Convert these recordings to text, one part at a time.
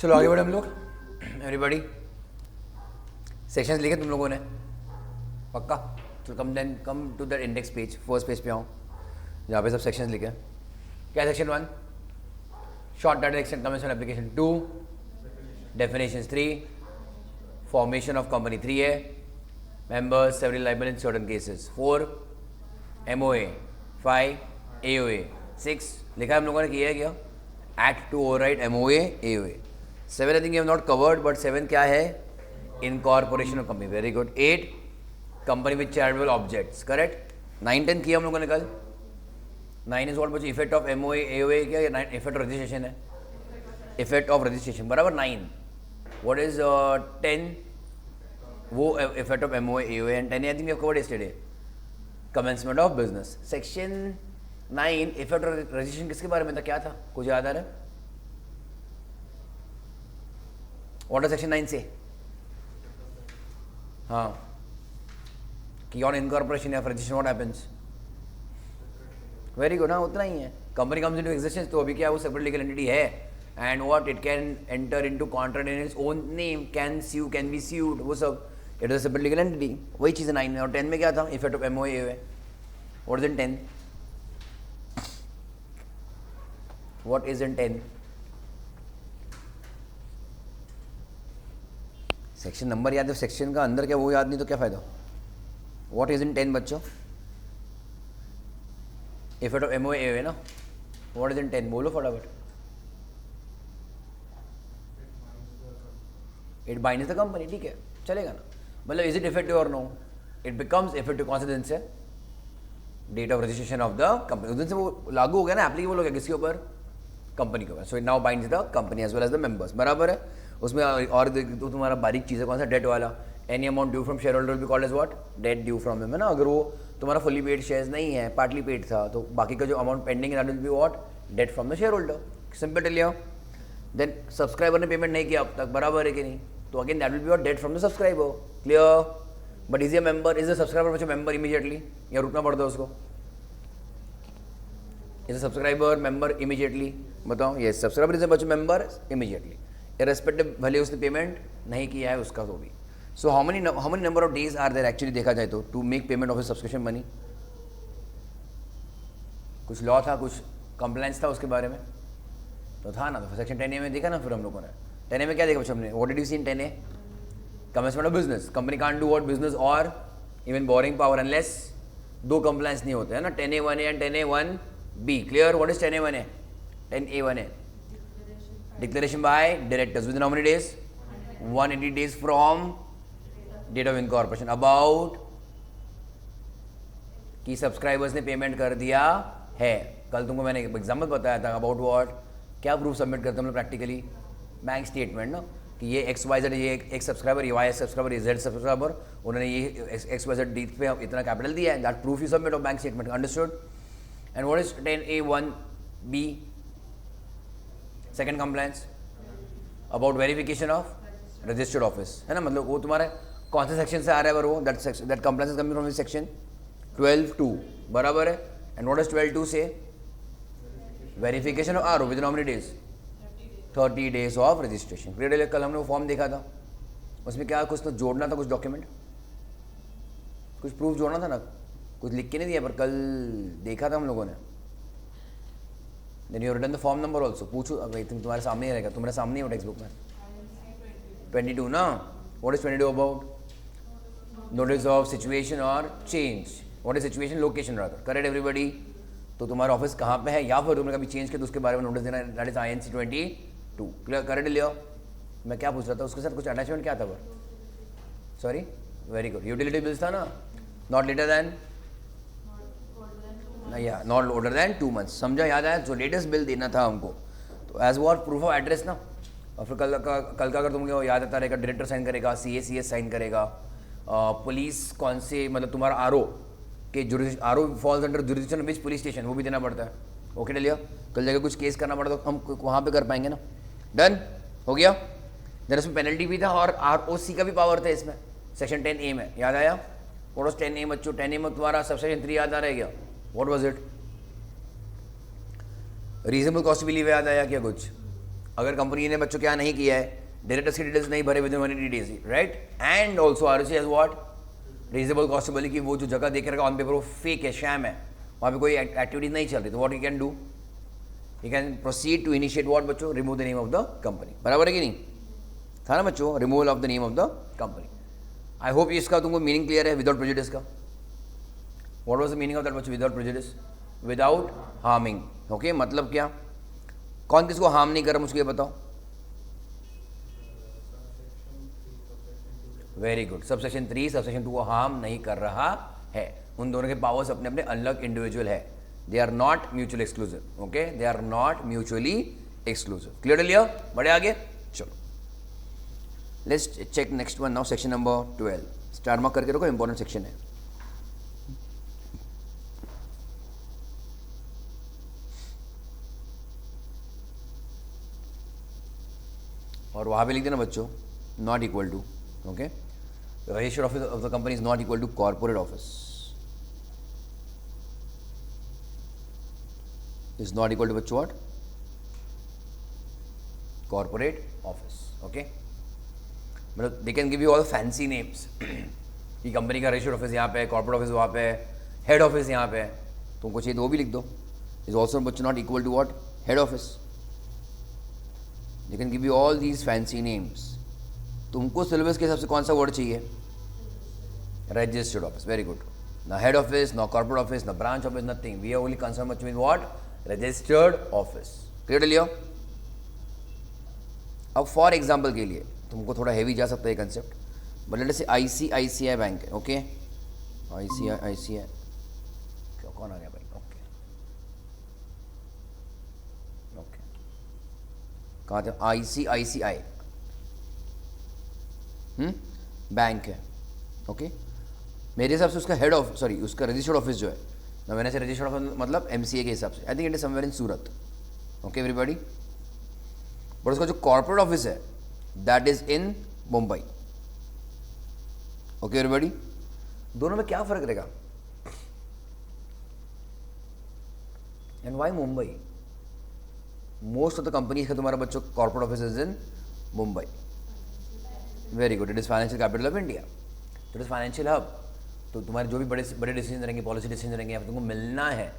चलो आगे बढ़े हम लोग। एवरीबॉडी सेक्शंस लिखे तुम लोगों ने पक्का? तो come to the index page, first page पे आओ जहाँ पे सब सेक्शंस लिखे। क्या section 1? Short data action convention application. 2 definitions. 3 formation of company 3 है। Members several liable in certain cases. 4 MOA। 5 AOA। 6 लिखा है हम लोगों ने, किया है क्या? Act to override MOA AOA। 7 I think you have not covered, but 7 क्या है? Incorporation of company. Very good. 8 company with charitable objects. Correct. 9 10 किया हम लोगों ने कल। 9 इज व्हाट? बच्चों इफेक्ट ऑफ MOA AOA क्या? 9 इफेक्ट ऑफ रजिस्ट्रेशन है। इफेक्ट ऑफ रजिस्ट्रेशन बराबर 9। What is 10? वो effect of MOA AOA and 10 I think we have covered yesterday, commencement of business. Section 9 effect of registration किसके बारे में था? क्या था? कुछ याद आ रहा है? व्हाट डज सेक्शन 9 से? हाँ, कि ऑन इनकॉर्पोरेशन या registration what happens? Very good. हाँ, उतना ही है। कंपनी कम्स इनटू एग्जिस्टेंस तो अभी क्या वो सेपरेट लीगल एंटिटी है, and what it can enter into contract in its own name, can sue, can be sued, वो सब। It is separate legal entity. वही चीज़ है 9 में। और 10 में क्या था? Effect of MOA AOA। What is in 10? What is in 10? Section number याद है, सेक्शन का अंदर क्या वो याद नहीं तो क्या फ़ायदा? व्हाट इज इन 10 बच्चों? इफेक्ट ऑफ MOA AOA ना। What is in 10? बोलो फटाफट। It binds the company. ठीक है, चलेगा ना। मतलब इज इट इफेक्टिव और नो? इट बिकम्स इफेक्टिव कौन से दिन से? Date of registration of the company. उस दिन से वो लागू हो गया ना, एप्लीकेबल हो गया किसके ऊपर? कंपनी के ऊपर। So it now binds the company as well as the members. बराबर है। उसमें और तो तुम्हारा बारीक चीज़ है कौन सा? डेट वाला। Any amount due from shareholder will be called as what? Debt due from him, है ना। अगर वो तुम्हारा फुली पेड शेयर्स नहीं है, पार्टली पेड था, तो बाकी का जो अमाउंट पेंडिंग है that will be what? Debt from the share holder. Simple tell you. Then subscriber ने पेमेंट नहीं किया अब तक, बराबर है कि नहीं? तो again that will be what? Debt from the subscriber. Clear? But is a member, is the subscriber बच्चों मेंबर इमीडिएटली, या रुकना पड़ता है उसको? Is a subscriber member immediately? बताओ। ये सब्सक्राइबर इज अ बच्चों मेंबर इमीडिएटली, इररेस्पेक्टिव भले उसने पेमेंट नहीं किया है उसका तो भी। So how many number of days are there actually देखा जाए तो to make payment of a subscription money? कुछ लॉ था, कुछ कंप्लाइंस था उसके बारे में तो था ना। तो सेक्शन 10A में देखा ना फिर हम लोगों ने। 10A में क्या देखा बच्चों हमने? What did you see in 10A? Commencement of business. Company can't do what? Business और इवन बोरिंग पावर अनलेस दो कंप्लाइंस नहीं होते हैं ना, 10A1A एंड 10A1B। क्लियर? What is 10A1A? 10A1A declaration by directors within how many days? 180 days from date of incorporation, about कि subscribers ने payment कर दिया है। कल तुमको मैंने एक एग्जाम्पल बताया था अबाउट व्हाट? क्या प्रूफ सबमिट करते हैं हम लोग प्रैक्टिकली? बैंक स्टेटमेंट ना, कि ये XYZ, ये एक सब्सक्राइबर, ये Y सब्सक्राइबर, ये Z सब्सक्राइबर, उन्होंने ये XYZ डेट पे इतना कैपिटल दिया है, that proof you submit of bank statement. Understood? And what is 10A1B? Second compliance about verification of registered office, है ना। मतलब वो तुम्हारे कौन से सेक्शन से आ रहा है? वो that compliance coming from section 12(2), बराबर है। एंड व्हाट इज 12(2) से? Verification of RO with how many days? 30 days of registration. Clear? कल हमने वो फॉर्म देखा था, उसमें क्या कुछ तो जोड़ना था, कुछ डॉक्यूमेंट, कुछ प्रूफ जोड़ना था ना, कुछ लिख के नहीं दिया पर कल देखा था हम लोगों ने। Then you return the form number also. पूछो, अगर तुम्हारे सामने ही रहेगा, तुम्हारे सामने ही हो टेक्स्ट बुक में। 22 ना। What is 22 about? Notice of situation और change. What is situation? Location rather. Correct everybody? तो तुम्हारा ऑफिस कहाँ पे है, या फिर तुमने कभी चेंज किया तो उसके बारे में नोटिस देना, that is INC 22। Clear? Correct Leo. मैं क्या पूछ रहा था उसके साथ? कुछ अटैचमेंट क्या था वो? Sorry, very good. Utility bills था ना। नॉट लेटर दैन, या नॉट ओल्डर दैन 2 months। समझा? याद आया? जो लेटेस्ट बिल देना था हमको, तो as what? Proof of address ना। और फिर कल का अगर तुमको याद आता रहेगा, डायरेक्टर साइन करेगा, CS साइन करेगा, पुलिस कौन से, मतलब तुम्हारा RO के RO फॉल्स अंडर जुरिडिक्शन विच पुलिस स्टेशन, वो भी देना पड़ता है। ओके लिया? कल जगह कुछ केस करना पड़ता तो हम वहाँ पे कर पाएंगे ना। डन हो गया? देन उसमें पेनल्टी भी था और ROC का भी पावर था इसमें, सेक्शन 10A में। याद आया? व्हाट वाज 10A बच्चों? 10A में तुम्हारा सबसेक्शन 3 याद आ रहा है क्या? What was it? Reasonable cost believe याद आया क्या कुछ? अगर कंपनी ने बच्चों क्या नहीं किया है, डायरेक्टर्स की डिटेल्स नहीं भरे within 180 days, right, and also ROC has what, reasonable cost, बोली कि वो जो जगह देख रखा ऑन पेपर वो फेक है, शैम है, वहाँ पे कोई एक्टिविटी नहीं चल रही, तो what you can do, you can proceed to initiate what बच्चों, remove the name of the company. बराबर है कि नहीं, था ना बच्चों, removal of the name of the company. I hope इसका तुमको मीनिंग क्लियर है, विदाउट प्रेजुडिस का। What was the meaning of that बच्चों, without prejudice, without harming, okay, मतलब क्या, कौन किसको हार्म नहीं कर रहा मुझको ये बताओ। वेरी गुड, सबसेक्शन 3 सबसेक्शन 2 को हार्म नहीं कर रहा है, उन दोनों के पावर्स अपने अपने अलग इंडिविजुअल है, they are not mutually exclusive, okay, they are not mutually exclusive. Clear लिया, बढ़े आगे, चलो let's check next one now, section number 12, star mark करके रखो, इंपॉर्टेंट सेक्शन है। और वहाँ पे लिख देना बच्चों, not equal to, okay, registered office of the company is not equal to corporate office, is not equal to बच्चों व्हाट, कॉर्पोरेट ऑफिस, ओके, मतलब they can give you all fancy names कि कंपनी का registered office यहाँ पे है, corporate office वहाँ पे है, हेड ऑफिस यहाँ पे है, तुमको चाहिए तो वो भी लिख दो, इज ऑल्सो बच्चों not equal to what, head office, they can give you all these fancy names. तुमको सिलेबस के हिसाब से कौन सा वर्ड चाहिए, रजिस्टर्ड ऑफिस, वेरी गुड, ना हेड ऑफिस, ना कॉर्पोरेट ऑफिस, ना branch office, nothing, we are only concern much with what, registered office. Clear Leo. अब फॉर एग्जांपल के लिए तुमको थोड़ा हेवी जा सकता है कंसेप्ट, बट लेट अस से आईसीआईसीआई बैंक है, ओके, आईसीआईसीआई, क्या कौन आ गया भाई, ओके ओके, कहाँ थे, आईसीआईसीआई बैंक है, ओके, मेरे हिसाब से उसका हेड ऑफ, सॉरी उसका रजिस्टर्ड ऑफिस जो है ना, मैंने से रजिस्टर्ड ऑफिस मतलब एमसीए के हिसाब से, I think it is somewhere in Surat, okay everybody, but उसका जो कॉर्पोरेट ऑफिस है that is in Mumbai, okay everybody. दोनों में क्या फर्क रहेगा, and why Mumbai, most of the companies का तुम्हारा बच्चों corporate office is in Mumbai, very good, it is financial capital of India, it is financial hub, तो तुम्हारे जो भी बड़े बड़े डिसीजन रहेंगे, पॉलिसी डिसीजन रहेंगे, या तुमको मिलना है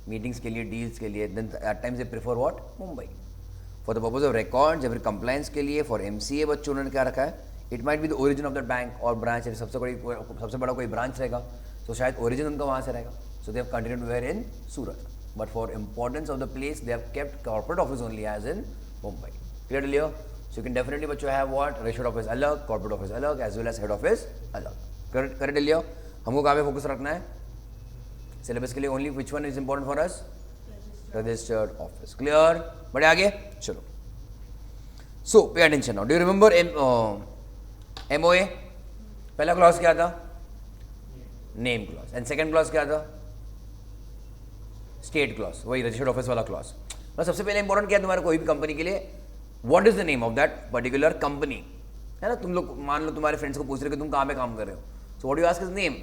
मीटिंग्स के लिए, डील्स के लिए, then at times they prefer what, Mumbai, for the purpose of records या फिर कंप्लायंस के लिए, फॉर एमसीए बच्चों उन्होंने क्या रखा है, it might be the origin of that bank और ब्रांच, सबसे बड़ा कोई ब्रांच रहेगा तो शायद ओरिजिन उनका वहाँ से रहेगा, so they have continued where in Surat, but for importance of the place they have kept corporate office only as in Mumbai. Clear Leo, so you can definitely बच्चों हैव व्हाट, रजिस्टर्ड ऑफिस अलग, corporate office अलग, as well as head office अलग। Correct Leo, हमको कहाँ पे focus रखना है syllabus के लिए, only which one is important for us, registered office. Clear, बढ़े आगे, चलो, so pay attention now, do you remember MOA, पहला क्लॉज क्या था, name clause, and second clause क्या था, स्टेट क्लॉज, वही रजिस्टर्ड ऑफिस वाला क्लॉज। मतलब सबसे पहले इंपॉर्टेंट क्या है तुम्हारे कोई भी कंपनी के लिए, what is the name of that particular company, है ना, तुम लोग मान लो तुम्हारे फ्रेंड्स को पूछ रहे हो कि तुम कहाँ पे काम कर रहे हो, so what you ask his name,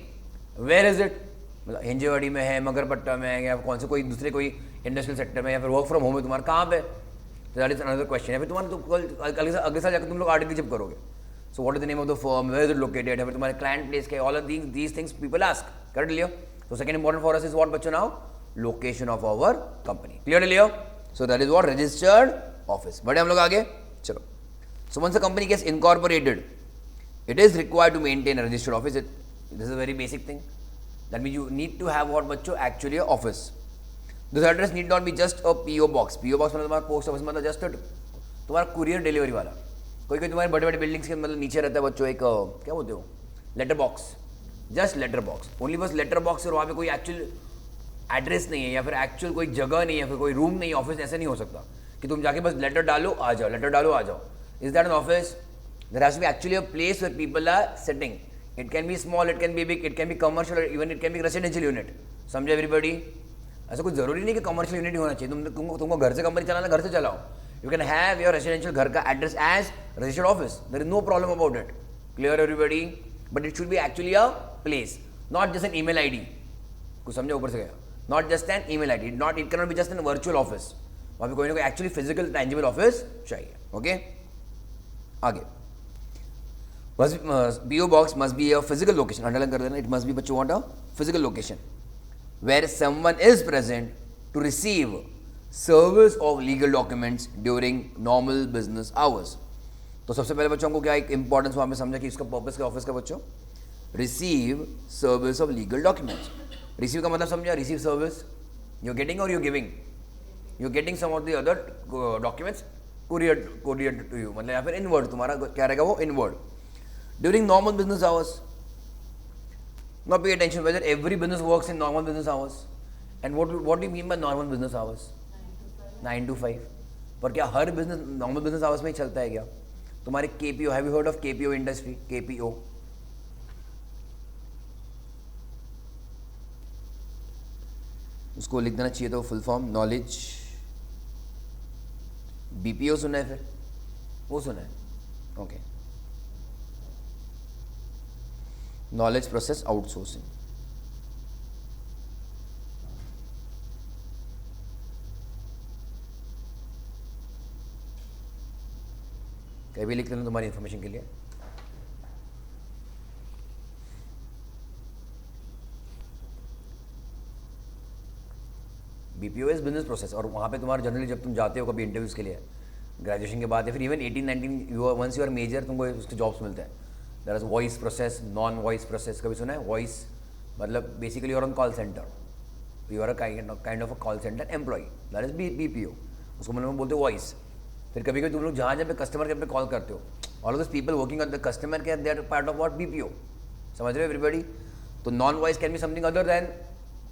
where is it, मतलब हिंजेवाड़ी में है, मगरपट्टा में है, या कौन से कोई दूसरे कोई इंडस्ट्रियल सेक्टर में, या फिर वर्क फ्रॉम होम है तुम्हारा, कहाँ पे, दैट इज अनदर क्वेश्चन, या फिर तुम्हारे अगले साल जाकर तुम लोग आर्टिकल जब करोगे, so what is the name of the firm, where is it located, या फिर तुम्हारे क्लाइंट प्लेस के, all of these things people ask, correct Leo. तो second important for us is what बच्चों now, location of our company. Clear Leo, so that is what, registered office. बढ़े हम लोग आगे, चलो, so once the company gets incorporated, it is required to maintain a registered office. This is a very basic thing. That means you need to have what बच्चों, actually a office. This address need not be just a PO box. PO box मतलब तुम्हारा post office, मतलब just तुम्हारा courier delivery वाला, कोई कोई तुम्हारे बड़े बड़े बिल्डिंग्स के मतलब नीचे रहता है बच्चों एक क्या बोलते हो, letter box, just letter box, only बस लेटर बॉक्स, और वहाँ पे कोई एक्चुअल एड्रेस नहीं है, या फिर एक्चुअल कोई जगह नहीं है, फिर कोई रूम नहीं है, ऑफिस ऐसा नहीं हो सकता कि तुम जाके बस लेटर डालो आ जाओ, लेटर डालो आ जाओ। Is that an office? There has to be actually a place where people are sitting. It can be small, it can be big, it can be commercial, or even it can be residential unit. समझे everybody? ऐसा कुछ जरूरी नहीं कि commercial unit ही होना चाहिए, तुमको घर से कंपनी चलाना, घर से चलाओ, you can have your residential घर का address as registered office, there is no problem about it. Clear everybody? But it should be actually a place, not just an email ID. कुछ समझे ऊपर से गया? Not just an email ID, not, it can not be just an virtual office, वहाँ पे कोई ना कोई एक्चुअली फिजिकल टैंजिबल ऑफिस चाहिए. ओके, आगे. PO box must be a physical location. Underline कर देना. It must be, बच्चों, what a physical location where someone is present to receive service of legal documents during normal business hours. तो सबसे पहले बच्चों को क्या एक इंपॉर्टेंस वहाँ पे समझा कि इसका पर्पस क्या ऑफिस का बच्चों, receive service of legal documents. Receive का मतलब समझा, रिसीव सर्विस, यू गेटिंग और you giving, you getting some of the other documents courier to you, मतलब या फिर इनवर्ड तुम्हारा क्या रहेगा वो inward. During normal business hours. Now pay attention whether every business works in normal business hours. And what do you mean by normal business hours? 9 to 5. पर क्या हर business normal business hours में ही चलता है क्या? तुम्हारे KPO, have you heard of KPO industry? KPO उसको लिख देना चाहिए तो फुल फॉर्म नॉलेज. BPO सुना है, फिर वो सुना है. Okay, knowledge process outsourcing. कहीं भी लिख लेना तुम्हारी इंफॉर्मेशन के लिए. BPO is business process. और वहाँ पे तुम्हारा जनरली जब तुम जाते हो कभी इंटरव्यूज़ के लिए ग्रेजुएशन के बाद या फिर even 18-19 once you are major, तुमको उसके जॉब्स मिलते हैं. There is voice process, non voice process. कभी सुना है? वॉइस मतलब basically you are on call centre, you are a kind of a call centre employee, that is BPO. उसको मतलब बोलते हो वॉइस. फिर कभी कभी तुम लोग जहाँ जहाँ पे कस्टमर केयर पे कॉल करते हो, all of this people working on the customer care, they are part of what BPO. समझ रहे हो एवरीबडी? तो non voice can be something other than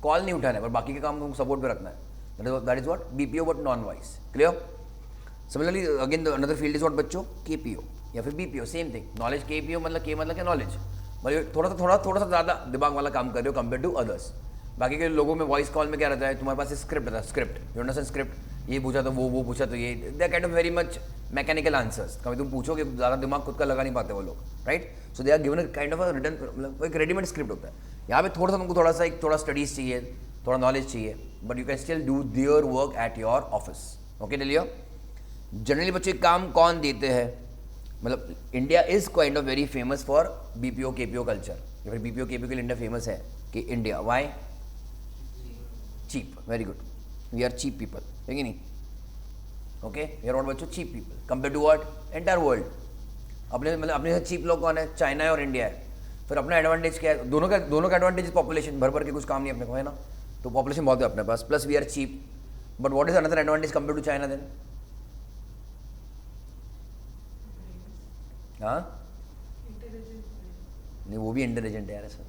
call नहीं उठाना है, पर बाकी के काम तुमको सपोर्ट पे रखना है. That is what BPO, but non voice. Clear? Similarly again another field is what बच्चों, KPO या फिर BPO. Same thing. Knowledge KPO मतलब के मतलब क्या नॉलेज, मतलब थोड़ा सा ज़्यादा दिमाग वाला काम कर रहे हो कंपेयर टू अदर्स. बाकी के लोगों में वॉइस कॉल में क्या रहता है, तुम्हारे पास स्क्रिप्ट रहता है. Script, you understand? स्क्रिप्ट, ये पूछा तो वो पूछा तो ये, they are kind of very much mechanical answers. कभी तुम पूछोगे ज़्यादा दिमाग खुद का लगा नहीं पाते वो लोग, right? So they are given a kind of a written, मतलब एक रेडीमेड स्क्रिप्ट होता है. यहाँ पे थोड़ा सा तुमको थोड़ा स्टडीज चाहिए, थोड़ा नॉलेज चाहिए, but you can still do their work at your office. Okay डेलियो. Generally बच्चे काम कौन देते हैं, मतलब India is kind of very famous for BPO KPO culture, या फिर BPO KPO के लिए इंडिया फेमस है कि India, why? Cheap. Very good. We are cheap people, है कि नहीं? ओके, वी आर नॉट बच्चों cheap people compare to what entire world. अपने मतलब अपने साथ चीप लोग कौन है? चाइना है और इंडिया है. फिर अपना एडवांटेज क्या है? दोनों का एडवांटेज इज पॉपुलेशन. भर के कुछ काम नहीं अपने को, है ना? तो पॉपुलेशन बहुत है अपने पास, plus we are cheap. But what is another advantage compare to China then? हाँ, नहीं वो भी इंटेलिजेंट है यार ऐसा.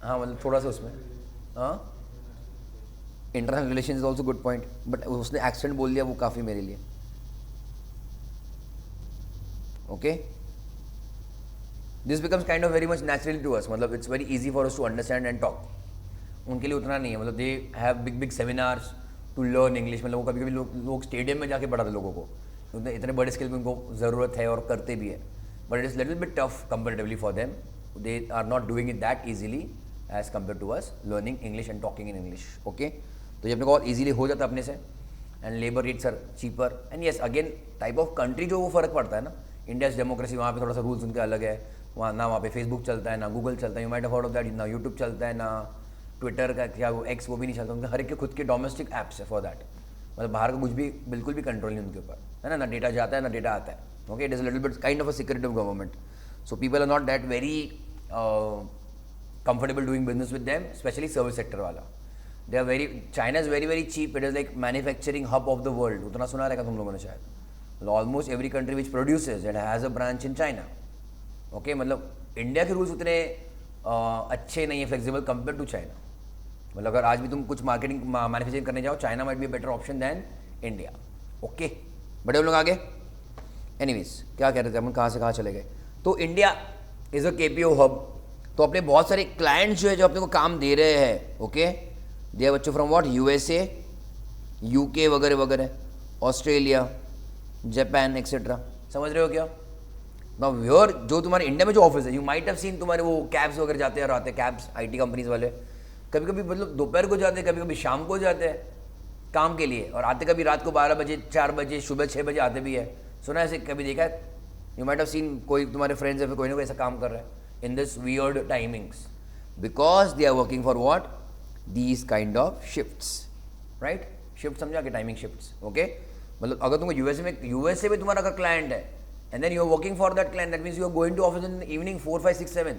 हाँ मतलब थोड़ा सा उसमें, हाँ international relation is also good point, but उसने एक्सेंट बोल दिया वो काफ़ी मेरे लिए. Okay, this becomes kind of very much naturally to us, मतलब it's very easy for us to understand and talk. उनके लिए उतना नहीं है, मतलब they have big seminars to learn English. मतलब वो कभी कभी लोग स्टेडियम में जाके पढ़ाते लोगों को, इतने बड़े स्केल में उनको ज़रूरत है और करते भी है. But it is little bit tough comparatively for them. They are not doing it that easily as compare to us learning English and talking in English. Okay, तो ये अपने को और ईजिली हो जाता है अपने से. And labour rates are cheaper. And yes again type of country जो वो फ़र्क पड़ता है ना. इंडिया डेमोक्रेसी, वहाँ पे थोड़ा सा रूल्स उनके अलग है. वहाँ पे फेसबुक चलता है, ना गूगल चलता है, you might have heard of that, ना यूट्यूब चलता है, ना ट्विटर का क्या वो एक्स वो भी नहीं चलता. उनके हर एक के खुद के डोमेस्टिक ऐप्स है फॉर दैट. मतलब बाहर का कुछ भी बिल्कुल भी कंट्रोल नहीं उनके ऊपर, है ना डेटा जाता है ना डेटा आता है. Okay, it is little bit kind of a secretive government. So people are not that very comfortable doing business with them, specially service sector वाला. They are very, China is very cheap. It is like manufacturing hub of the world. उतना सुना रहेगा तुम लोगों ने शायद. Almost every country which produces it has a branch in China. Okay, मतलब India के रूल्स उतने अच्छे नहीं है, फ्लेक्सिबल कंपेयर टू चाइना. मतलब अगर आज भी तुम कुछ मार्केटिंग मैन्युफैक्चरिंग करने जाओ, China might be better option then India. Okay, बड़े लोग आगे. एनीवेज क्या कह रहे थे अपन, कहाँ से कहाँ चले गए? तो India is a KPO hub. तो अपने बहुत सारे क्लाइंट्स जो है जो अपने को काम दे रहे हैं. ओके, दे आर बच्चों फ्रॉम व्हाट, USA, UK वगैरह वगैरह, ऑस्ट्रेलिया, जापान एक्सेट्रा. समझ रहे हो क्या? नाउ व्योर जो तुम्हारे इंडिया में जो ऑफिस है, यू माइट हैव सीन तुम्हारे वो कैब्स वगैरह जाते हैं और आते हैं. कैब्स IT कंपनीज वाले कभी कभी मतलब दोपहर को जाते हैं, कभी कभी शाम को जाते हैं. काम के लिए, और आते कभी रात को 12 बजे, 4 बजे, सुबह 6 बजे आते भी है। सुना है ऐसे, कभी देखा है? यू माइट हैव सीन, कोई तुम्हारे फ्रेंड्स है, फिर कोई ना कोई ऐसा काम कर रहा है in this weird timings, because they are working for what, these kind of shifts, right? Shift समझा कि टाइमिंग शिफ्ट्स, ओके? मतलब अगर तुमको यूएसए में तुम्हारा अगर क्लाइंट है and then you are working for that client, that means you are going to office in evening 4, 5, 6, 7।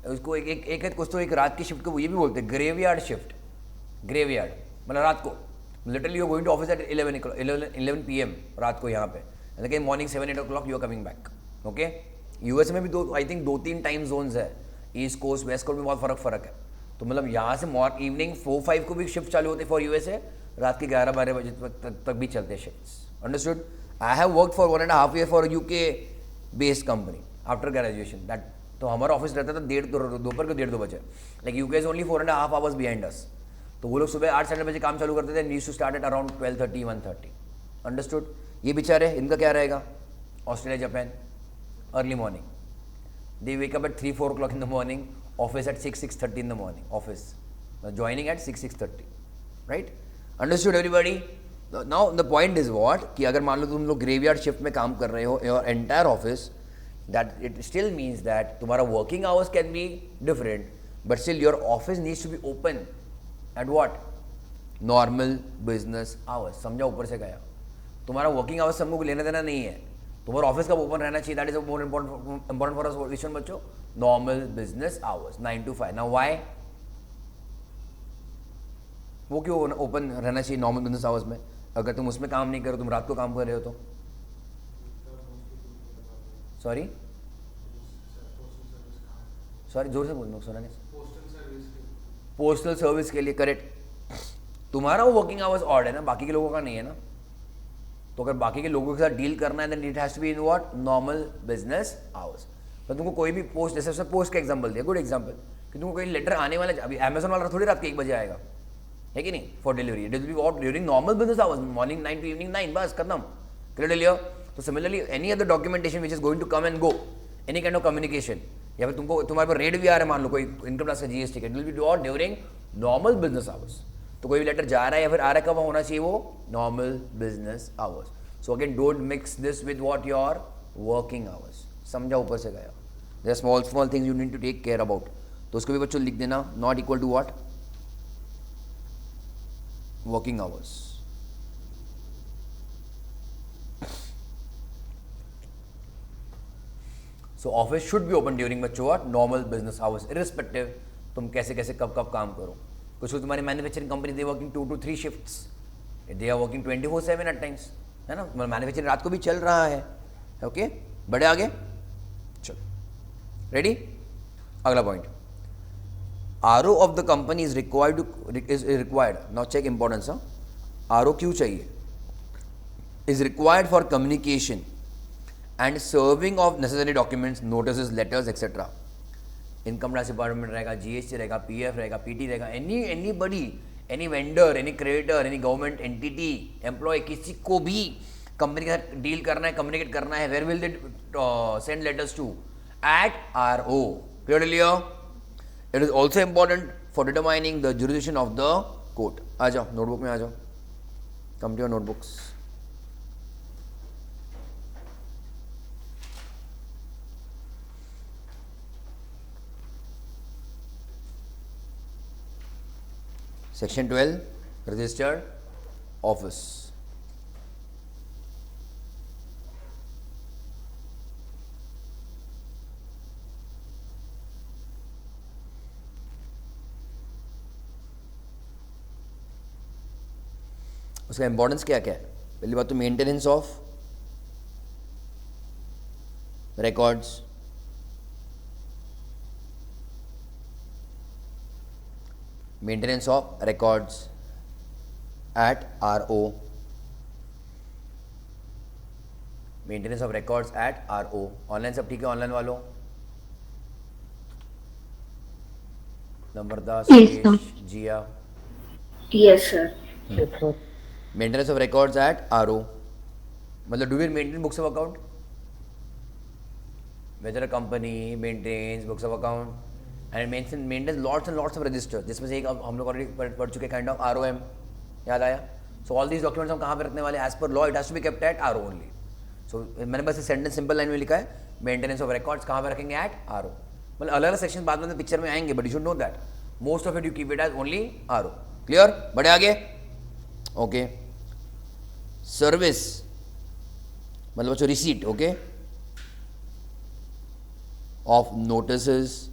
उसको एक कुछ तो एक रात की शिफ्ट को ये भी बोलते हैं ग्रेवयार्ड शिफ्ट, ग्रेवयार्ड मतलब रात को, literally you are going to office at 11 PM रात को यहाँ पे, लेकिन morning 7, 8 o'clock you are coming back, okay? US में भी आई थिंक 2-3 टाइम जोन्स है, ईस्ट कोस्ट वेस्ट कोस्ट में बहुत फर्क है। तो मतलब यहाँ से इवनिंग 4, 5 को भी शिफ्ट चालू होते फॉर यूएसए, रात के 11-12 बजे तक भी चलते हैं shifts, understood? I have work for 1.5 year for UK based company after graduation, that तो हमारा ऑफिस रहता था दोपहर को 1:30-2 बजे, like UK is only 4.5 hours behind us. तो वो लोग सुबह 8-8 बजे काम चालू करते थे, needs to start at around 12:30, 1:30, understood? ये बेचारे, इनका क्या रहेगा? Australia, Japan, early morning, they wake up at 3-4 o'clock in the morning, office at 6-6:30 in the morning, office joining at 6-6:30, right? Understood everybody? Now the point is what, कि अगर मान लो तुम लोग ग्रेवयार्ड शिफ्ट में काम कर रहे हो, your entire office, that it still means that तुम्हारा working hours can be different, but still your office needs to be open at what? Normal business hours. समझा ऊपर से गया? तुम्हारा working hours सबको लेना देना नहीं है, तुम्हारा ऑफिस कब ओपन रहना चाहिए, that is more important for us विषय बच्चों, normal business hours 9 to 5. Now why? वो क्यों ओपन रहना चाहिए नॉर्मल बिजनेस आवर्स में? अगर तुम उसमें काम नहीं करो, तुम रात को काम कर रहे हो तो? सॉरी जोर से बोलना, सुना नहीं। पोस्टल सर्विस के लिए, करेक्ट। तुम्हारा वो वर्किंग आवर्स ऑड है ना, बाकी के लोगों का नहीं है ना। तो अगर बाकी के लोगों के साथ डील करना है, then it has to be in what? Normal business hours. तो तुमको कोई भी पोस्ट, जैसे उसने पोस्ट का एग्जांपल दिया, गुड एग्जांपल, कि तुमको कोई लेटर आने वाला, अभी अमेजोन वाला थोड़ी रात के 1 बजे आएगा, है कि नहीं, for delivery. It will be what? During normal business hours, morning 9 to evening 9, बस खत्म, क्लियर लिया। तो similarly any other documentation which is going to come and go, any kind of communication, या फिर तुमको तुम्हारे पर रेट भी आ रहा है, मान लो कोई इनकम टैक्स का जीएसटी का, it will B do during normal business hours. तो कोई भी लेटर जा रहा है या फिर आ रहा है, कब होना चाहिए वो? Normal business hours. So again don't mix this with what your working hours. समझा ऊपर से गया? There small things you need to take care about. तो उसको भी बच्चों लिख देना, not equal to what? Working hours. So office should be open during बच्चों what? Normal business hours, irrespective तुम कैसे कैसे कब कब काम करो। कुछ तुम्हारी manufacturing company they working 2 to 3 shifts, they are working 24/7 at times, है ना। मैन्युफैक्चरिंग रात को भी चल रहा है, ओके? बढ़े आगे, चलो, रेडी? अगला point, RO of the company is required. Now check importance. RO क्यों चाहिए? Is required for communication and serving of necessary documents, notices, letters, etc. Income tax department रहेगा, जीएसटी रहेगा, पीएफ रहेगा, पीटी रहेगा, anybody, any vendor, any creditor, any government entity, employ, किसी को भी company के साथ डील करना है, कम्युनिकेट करना है, where will they send letters to? At RO, clear Leo? It is also important for determining the jurisdiction of the court. आ जाओ नोटबुक में, आ जाओ, come to your notebooks. Section 12, registered office. उसका इंपॉर्टेंस क्या क्या है? पहली बात तो maintenance of records, maintenance of records at RO, maintenance of records at RO. Online सब ठीक है? ऑनलाइन वालों, Namrata, Suresh, Jiya? Yes sir. Maintenance of records at RO मतलब do we maintain books of account? Whether a company maintains books of account and maintains lots and lots of register, जिसमें से एक हम लोग ऑलरेडी पढ़ चुके, काइंड ऑफ आरओएम, याद आया? सो ऑल दीज डॉक्यूमेंट्स हम कहाँ पे रखने वाले, as per law it has to be kept at R only. सो मैंने बस सेंटेंस सिंपल लाइन में लिखा है, मेंटेनेंस ऑफ रिकॉर्ड्स कहाँ पे रखेंगे, एट आर ओ. मतलब अलग अलग सेक्शन बाद में पिक्चर में आएंगे, but you should know that most of it you keep it as only R O. Clear, बढ़े आगे. ओके, सर्विस मतलब बच्चों receipt, okay, of notices,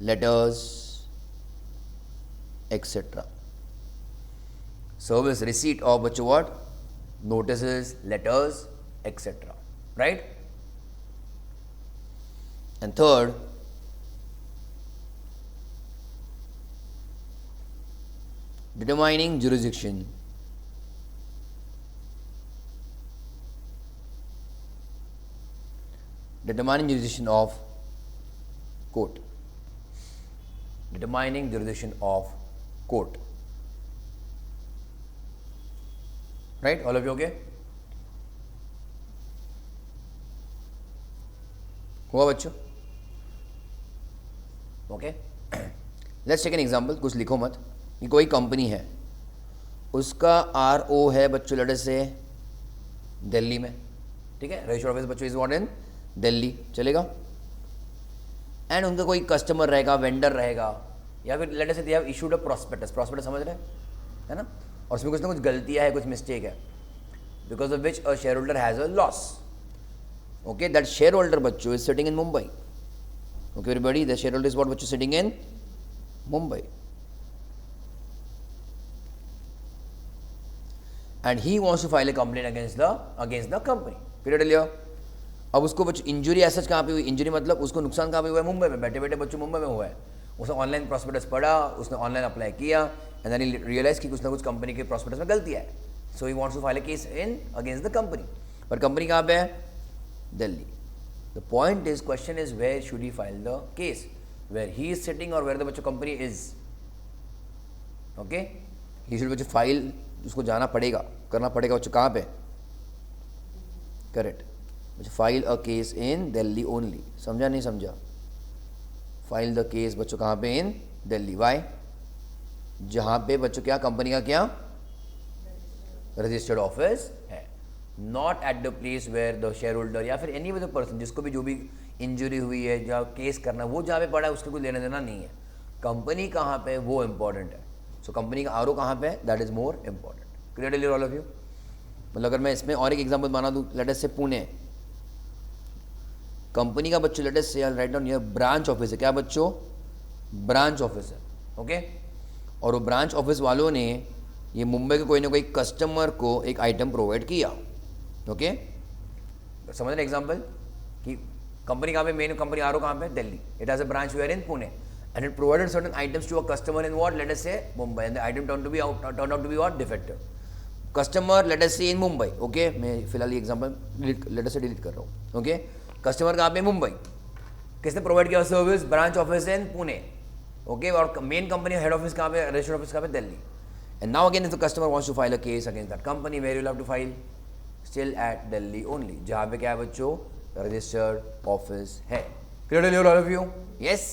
letters, etc. Service receipt of what? Notices, letters, etc. Right? And third, determining jurisdiction. Determining jurisdiction of court. Determining jurisdiction of court. Right? All of you okay? हुआ बच्चों? Okay, let's take an example. कुछ लिखो मत. कि कोई company है, उसका RO है बच्चों लड़े से दिल्ली में, ठीक है. रजिस्टर्ड ऑफिस बच्चों इज व्हाट इन दिल्ली, चलेगा. एंड उनका कोई कस्टमर रहेगा, वेंडर रहेगा, या फिर लेट अस से they have issued a prospectus. Prospectus समझ रहे हैं, है ना. और उसमें कुछ ना कुछ गलतियाँ है, कुछ मिस्टेक है, because of which a share holder has a loss. Okay, that share holder बच्चों is sitting in Mumbai. Okay everybody, the share holder is what बच्चों sitting in Mumbai. And he wants to file a complaint against the company. Clear Leo. अब उसको बच्चों injury as such कहाँ पे हुई, injury मतलब उसको नुकसान कहाँ पे हुआ है, मुंबई में. बैठे बैठे बच्चों मुंबई में हुआ है. उसने ऑनलाइन प्रॉस्पेक्टस पढ़ा, उसने ऑनलाइन अप्लाई किया, एंड देन ही रियलाइज कि कुछ ना कुछ कंपनी के प्रॉस्पेक्टस में गलती है. So he wants to file a case in against the company. पर कंपनी कहाँ पे है, Delhi. The point is, question is where should he file the case, where he is sitting और वेयर द बच्चों company is. Okay, he should बच्चों file, उसको जाना पड़ेगा, करना पड़ेगा बच्चों कहाँ पे, correct. File a case in Delhi only. समझा नहीं समझा? फाइल द केस बच्चों कहाँ पे, इन दिल्ली. वाई? जहाँ पे बच्चों क्या कंपनी का क्या रजिस्टर्ड ऑफिस है. Not at the place where the share holder या फिर एनी अदर पर्सन जिसको भी जो भी इंजरी हुई है, जहाँ केस करना, वो जहाँ पे पड़ा है उसके कोई लेना देना नहीं है. कंपनी कहाँ पे वो इंपॉर्टेंट है. सो कंपनी का RO कहाँ पे है, that is more important. Clear all of you. मतलब अगर मैं इसमें और एक एग्जाम्पल बना दूँ, लेट अस से पुणे कंपनी का बच्चों, लेट अस से राइट डाउन ये ब्रांच ऑफिस है. क्या बच्चों, ब्रांच ऑफिस है. ओके, और वो ब्रांच ऑफिस वालों ने ये मुंबई के कोई ना कोई कस्टमर को एक आइटम प्रोवाइड किया. ओके, समझ रहे एग्जाम्पल कि कंपनी कहाँ पे, मेन कंपनी RO कहाँ पे, Delhi. It has a branch where in Pune and it provided certain items to a customer in what, let us say Mumbai, and the item turn out to be what, defective. Customer let us say in Mumbai. Okay, मैं फिलहाल ये example let us से delete कर रहा हूँ. Okay, customer कहाँ पे, मुंबई. किसने प्रोवाइड किया service, branch office in Pune. Okay, और मेन कंपनी हेड ऑफिस कहाँ पे, रजिस्टर्ड ऑफिस कहाँ पे, Delhi. And now again if the customer wants to file a case against that company, where you will have to file, still at Delhi only, जहाँ पे क्या है बच्चों, रजिस्टर्ड ऑफिस है. Clear all of you? Yes,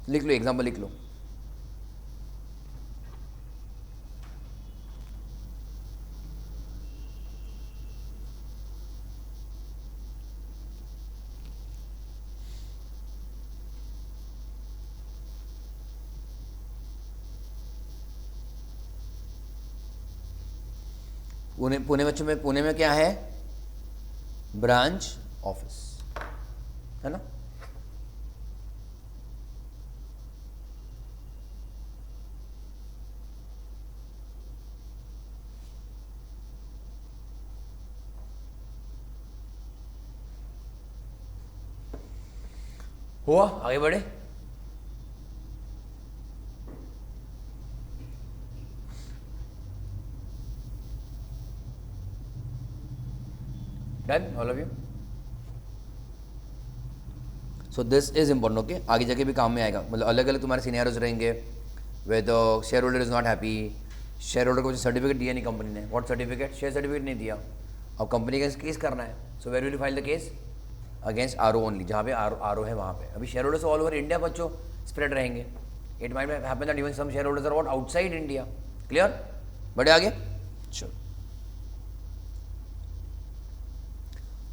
लिख लो एग्जाम्पल, लिख लो. पुणे बच्चों में, पुणे में क्या है, ब्रांच ऑफिस है ना. हुआ, आगे बढ़े. Done all of you. So this is important. Okay, आगे जाके भी काम में आएगा. मतलब अलग अलग तुम्हारे सिनेरियोज रहेंगे way the share holder is not happy. Share holder को सर्टिफिकेट दिया नहीं कंपनी ने. व्हाट सर्टिफिकेट, शेयर सर्टिफिकेट नहीं दिया. अब कंपनी का केस करना है. So where will you file the case, against RO only, जहाँ पे RO है वहाँ पे. अभी share holders all over India बच्चों स्प्रेड रहेंगे. It might happen that even some share holders are what outside India. Clear. बढ़े आगे, चलो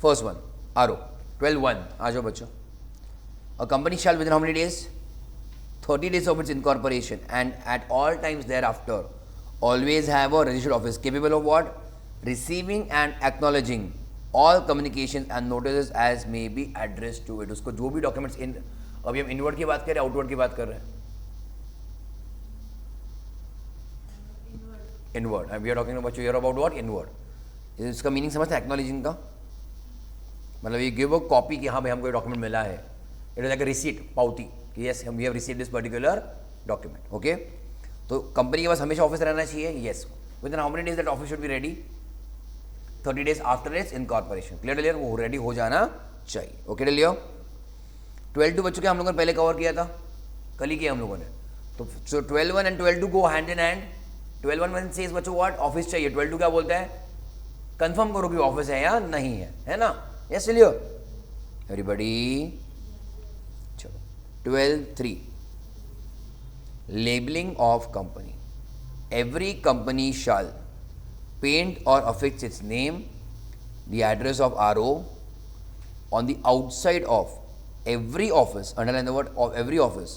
फर्स्ट वन आर ओ 12(1) आ जाओ बच्चों. A company shall within how many days? 30 days of its incorporation and at all times thereafter always have a registered office capable of what? Receiving and acknowledging all communications and notices as may be addressed to it. उसको जो भी documents in, अभी हम inward की बात कर रहे हैं आउटवर्ड की बात कर रहे हैं? Inward. We are talking about here about what? Inward. इसका मीनिंग समझते हैं एक्नॉलेजिंग का? मतलब ये गिव अ कॉपी कि हाँ भाई हमको ये डॉक्यूमेंट मिला है. It is like a receipt, पावती कि yes we have received this particular document. Okay, तो कंपनी के पास हमेशा ऑफिस रहना चाहिए. Yes, within how many days that office should be ready? 30 days after its incorporation. Clear clear, वो रेडी हो जाना चाहिए. ओके लियो. 12(2) बच्चों के हम लोगों ने पहले कवर किया था, कल ही किया हम लोगों ने. तो 12(1) and 12(2) go hand in hand. 12(1) says बच्चों व्हाट? ऑफिस चाहिए. 12(2) क्या बोलता है? कंफर्म करो कि ऑफिस है या नहीं है ना? यस लियो एवरीबॉडी. चलो 12(3) labelling of company. Every company shall paint or affix its name, the address of RO on the outside of every office, underline the word of every office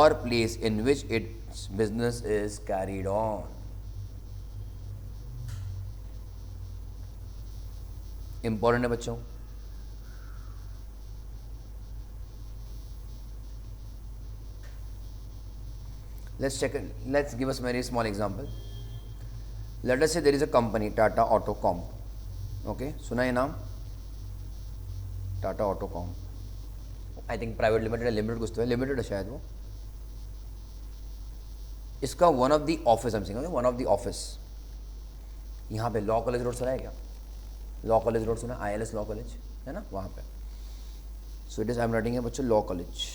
or place in which its business is carried on. Important है बच्चों. Let's check it. Let's give us a very small example. Let us say there is a company, Tata Autocom. Okay, सुना ये नाम? Tata Autocom. I think private limited है, limited कुछ तो है, limited है शायद वो. इसका वन ऑफ द ऑफिस, हम सिंग वन ऑफ द ऑफिस यहाँ पे लॉ कॉलेज रोड सुना है क्या? लॉ कॉलेज रोड सुना है? ILS लॉ कॉलेज है ना वहाँ पे. So it is I am writing है बच्चों law college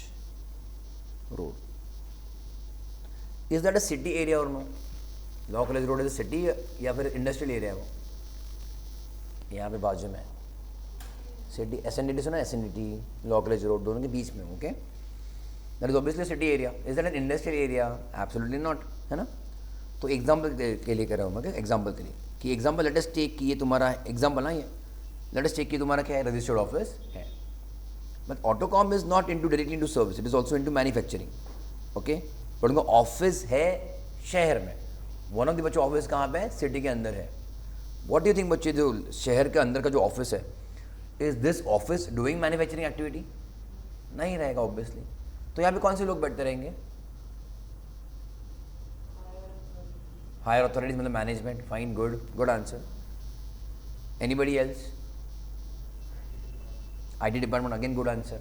road. Is that a city area और no? Law college road is city या फिर इंडस्ट्रियल एरिया है वो? यहाँ पे बाजू में सिटी. SNDT सुना? SNDT लॉ कॉलेज रोड दोनों के बीच में. Okay, that is obviously city area. Is that an industrial area? Absolutely not, है ना. तो एग्जाम्पल के लिए कह रहा हूँ मैं, एग्जाम्पल के लिए कि एग्जाम्पल लेट अस टेक कि ये तुम्हारा एग्जाम्पल ना, ये लेट अस टेक कि तुम्हारा क्या है? रजिस्टर्ड ऑफिस है. But Autocom is not into directly into service, it is also into manufacturing. Okay, but उनका ऑफिस है शहर में. वन ऑफ द बच्चों ऑफिस कहाँ पे है? सिटी के अंदर है. व्हाट डू यू थिंक बच्चे, जो शहर के अंदर का जो ऑफिस है, is this office doing manufacturing activity? नहीं रहेगा ऑब्वियसली. तो यहाँ पे कौन से लोग बैठते रहेंगे? हायर अथॉरिटीज मतलब management. Fine, good good answer. Anybody else? IT department, again good answer.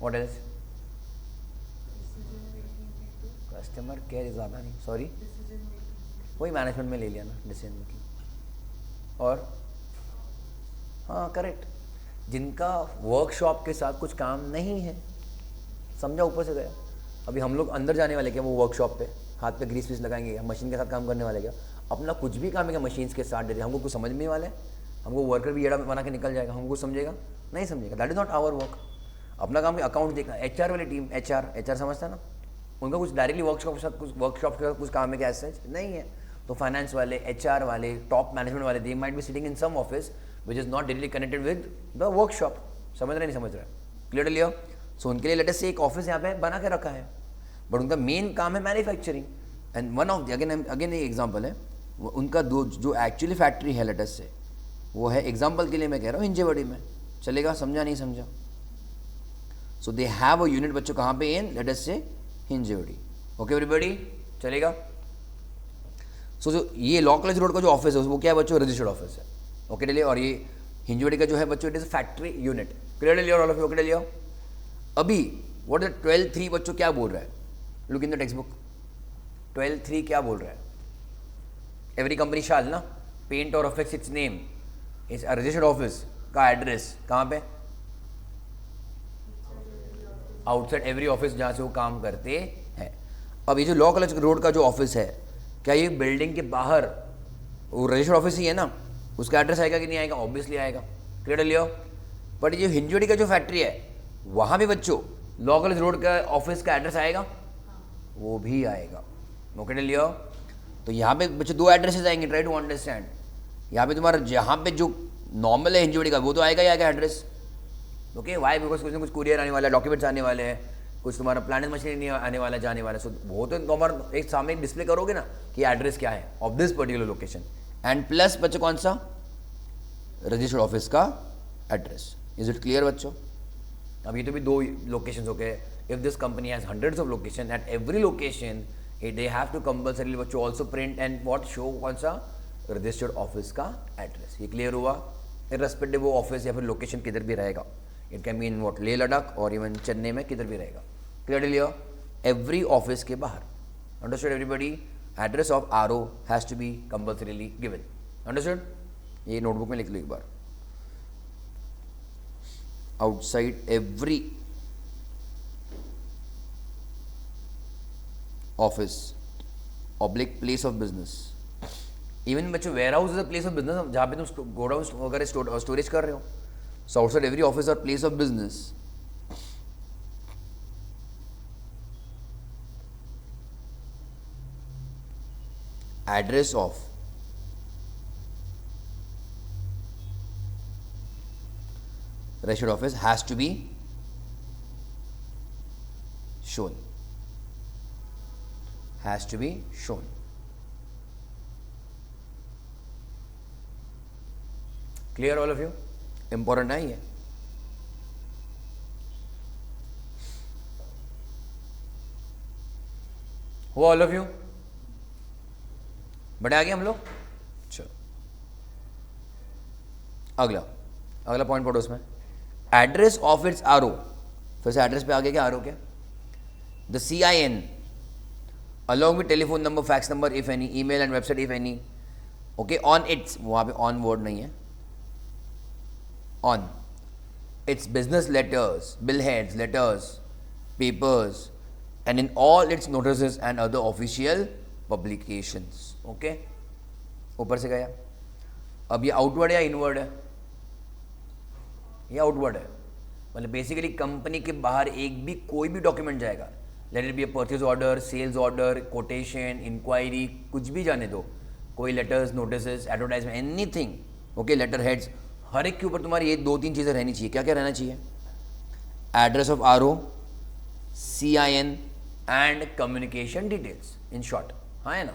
What else? Customer care ज़्यादा नहीं, सॉरी वही मैनेजमेंट में ले लिया ना, डिसीजन मेकिंग. और हाँ करेक्ट, जिनका वर्कशॉप के साथ कुछ काम नहीं है. समझा? ऊपर से गया. अभी हम लोग अंदर जाने वाले क्या वो वर्कशॉप पे हाथ पे ग्रीस व्रीस लगाएंगे क्या? मशीन के साथ काम करने वाले क्या? अपना कुछ भी काम है क्या मशीन्स के साथ? डेली हमको कुछ समझ में वाला है? हमको वर्कर भी एड़ा बना के निकल जाएगा? हमको कुछ समझेगा? नहीं समझेगा. That is not our work. अपना काम अकाउंट देखना. HR वाली टीम, HR समझता है ना, उनका कुछ डायरेक्टली वर्कशॉप के साथ कुछ काम है क्या? ऐसा नहीं है. तो फाइनेंस वाले, HR वाले, टॉप मैनेजमेंट वाले, they might be sitting in some office which is not directly connected with the workshop. समझ रहे नहीं समझ रहे? क्लियर लियो. सो उनके लिए लेटेस्ट से एक ऑफिस यहाँ पे बना के रखा है, बट उनका मेन काम है manufacturing. And one of the again एक एग्जाम्पल है, उनका जो एक्चुअली फैक्ट्री है लेटेस्ट से, वो है एग्जाम्पल के लिए मैं कह रहा हूँ हिंजेवाड़ी में. चलेगा? समझा नहीं समझा? सो दे हैव अ यूनिट बच्चों कहाँ पे? इन लेटेस्ट से हिंजेवाड़ी. ओके एवरीबॉडी, चलेगा? सो जो ये लॉ कॉलेज रोड का जो ऑफिस है वो क्या है बच्चों? रजिस्टर्ड ऑफिस है. ओके डेली. और ये हिंजेवाड़ी का जो है बच्चों, it is factory unit. Clear डेली और ऑल ऑफ यू? ओके डेली. अभी व्हाट इज 12(3) बच्चों क्या बोल रहा है? Look in the text book. 12(3) क्या बोल रहा है? एवरी कंपनी शाल ना पेंट और apex it's name is registered office का एड्रेस कहाँ पे? आउटसाइड एवरी ऑफिस जहाँ से वो काम करते हैं. अब ये जो लॉ कॉलेज रोड का जो ऑफिस है, क्या ये बिल्डिंग के बाहर वो रजिस्टर्ड ऑफिस ही है ना? उसका एड्रेस आएगा कि नहीं आएगा? ऑब्वियसली आएगा. क्लियर लियो. बट ये हिंजेवाड़ी का जो फैक्ट्री है वहाँ भी बच्चों लॉ कॉलेज रोड का ऑफिस का एड्रेस आएगा? वो भी आएगा. ओके लियो. तो यहाँ पे बच्चे दो एड्रेसेस आएंगे, ट्राई टू अंडरस्टैंड। यहाँ पे तुम्हारा जहाँ पे जो नॉर्मल है हिंजवड़ी का वो तो आएगा ही आएगा एड्रेस, ओके। वाई? बिकॉज कुछ ना कुछ कुरियर आने वाला है, डॉक्यूमेंट्स आने वाले हैं, कुछ तुम्हारा प्लानिंग मशीन आने वाला है, जाने वाला है। सो वो तो नॉर्मल एक सामने डिस्प्ले करोगे ना कि एड्रेस क्या है of this particular location. And plus बच्चों कौन सा? रजिस्टर्ड ऑफिस का एड्रेस। इज इट क्लियर बच्चों? अब ये तो भी दो लोकेशंस हो गए। If this company has hundreds of location, at every location they have to compulsory बच्चों also print and what show कौन सा? रजिस्टर्ड ऑफिस का एड्रेस। ये क्लियर हुआ? इररेस्पेक्टिव वो ऑफिस या फिर लोकेशन किधर भी रहेगा, it can mean what Leh Ladakh और इवन चेन्नई में किधर भी रहेगा। क्लियर? एवरी ऑफिस के बाहर। Understood everybody? Address of RO has to be compulsorily given. Understood? ये नोटबुक में लिख लो एक बार। Outside every office oblique place of business. Even बच्चों warehouse is a place of business, जहाँ पे तुम गोडाउन वगैरह स्टोरेज कर रहे हो। So outside every office or place of business address of registered office has to be shown. Has to be shown. Clear all of you? Important है ये। Who all of you? बड़े आगे हम लोग। चलो अगला पॉइंट पढ़ो उसमें। Address of its RO. फिर से एड्रेस पे आगे क्या आरओ क्या? The CIN along with telephone number, fax number if any, email and website if any. Okay, on it's, वहाँ पे ऑन वर्ड नहीं है, on it's business letters, bill heads, letters, papers and in all it's notices and other official publications. Okay, ऊपर से गया। अब ये outward या इनवर्ड है? ये आउटवर्ड है। मतलब बेसिकली कंपनी के बाहर एक भी कोई भी डॉक्यूमेंट जाएगा, let it be a purchase order, sales order, quotation, inquiry, कुछ भी जाने दो, कोई letters, notices, advertisement, anything, okay, letter heads, हर एक के ऊपर तुम्हारी ये 2-3 चीज़ें रहनी चाहिए। क्या क्या रहना चाहिए? Address of RO, CIN and communication details, in short. हाँ है ना?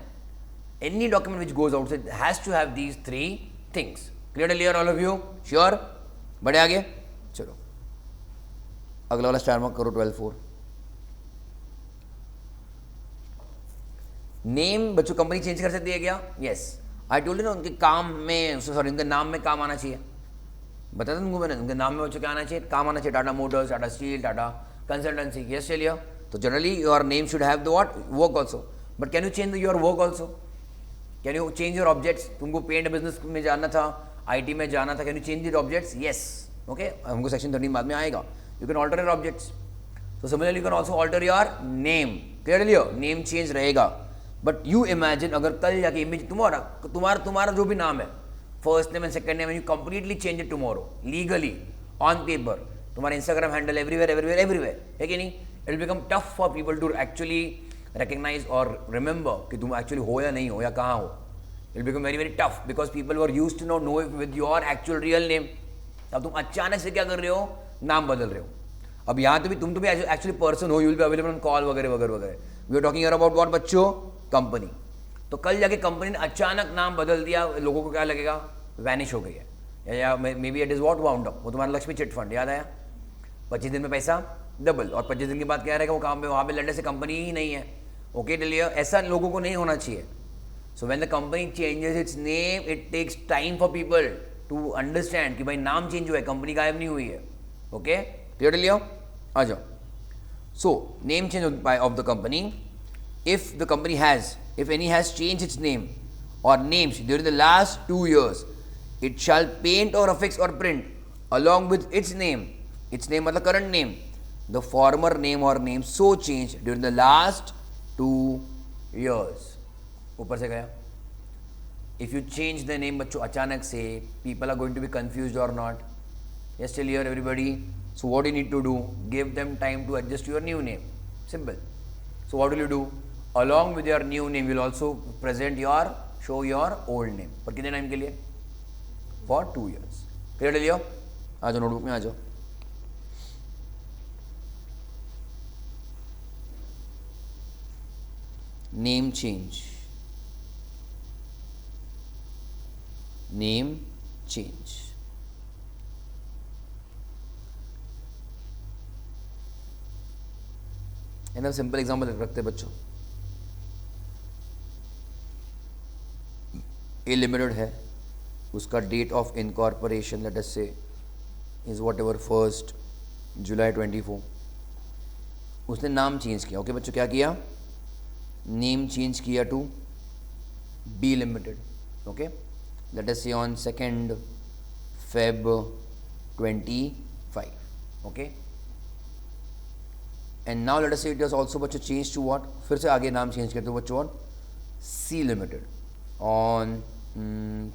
Any document which goes outside has to have these 3 things. Clear all of you? Sure? बढ़े आगे? चलो अगला वाला स्टार मार्क करो। 12(4) नेम बच्चों कंपनी चेंज कर सकती है क्या? यस, आई टोल्ड यू ना, उनके काम में, सॉरी, उनके नाम में काम आना चाहिए। बता तुमको मैंने, उनके नाम में बच्चों क्या आना चाहिए? काम आना चाहिए। Tata motors, Tata steel, Tata consultancy. Yes, चलिए। तो generally your name should have the what? Work also. But can you change your work also? Can you change your objects? तुमको पेंट बिजनेस में जाना था, IT में जाना था, can you change your objects? Yes, okay, हमको section 13 बाद में आएगा। You can alter your objects. So similarly, you can also alter your name. Clearly, name change रहेगा। बट यू इमेजिन अगर कल जाके इमेज तुम्हारा जो भी नाम है, first name and second name, you completely change it tomorrow legally on paper, तुम्हारा इंस्टाग्राम हैंडल एवरीवेयर, है कि नहीं? It will become tough for people to actually recognize or remember कि तुम एक्चुअली हो या नहीं हो या कहाँ हो। It will become very tough because people were used to know it with your actual real name. अब तुम अचानक से क्या कर रहे हो? नाम बदल रहे हो। अब यहाँ तो भी तुम तो भी एक्चुअली पर्सन हो, you will be available on call वगैरह वगैरह वगैरह। We are talking about what बच्चों? कंपनी। तो कल जाके कंपनी ने अचानक नाम बदल दिया, लोगों को क्या लगेगा? वैनिश हो गई है, या मे be it is what wound up. वो तुम्हारा लक्ष्मी चिट फंड याद आया? 25 दिन में पैसा डबल, और 25 दिन के बाद क्या रहेगा? वो काम पे वहाँ पे लड़ने से कंपनी ही नहीं है। ओके डिलियर, ऐसा लोगों को नहीं होना चाहिए। So when the company changes its name, it takes time for people to understand कि भाई नाम चेंज हुआ है, कंपनी गायब नहीं हुई है। ओके क्लियर डिलियर? आ जाओ। So name change of the company, if the company has, if any has change its name or names during the last 2 years, it shall paint or affix or print along with its name मतलब current name, the former name or name so changed during the last 2 years। ऊपर से गया। If you change the name बच्चों अचानक से, people are going to be confused or not? Yes, still here everybody? So what you need to do? Give them time to adjust your new name. Simple. So what will you do? Along with your new name will also present your show your old name. पर कितने time के लिए? For 2 years। Clear लियो? आ जाओ notebook में आ जाओ। Name change, name change. And simple example रखते हैं बच्चों। ए लिमिटेड है, उसका date of incorporation let us say is what ever 1 जुलाई 24। उसने नाम चेंज किया। ओके बच्चों, क्या किया? नेम चेंज किया to B limited. Okay, let us say on 2 Feb 25। Okay, and now let us say it is also बच्चों change to what, फिर से आगे नाम चेंज करते हो बच्चों on C limited on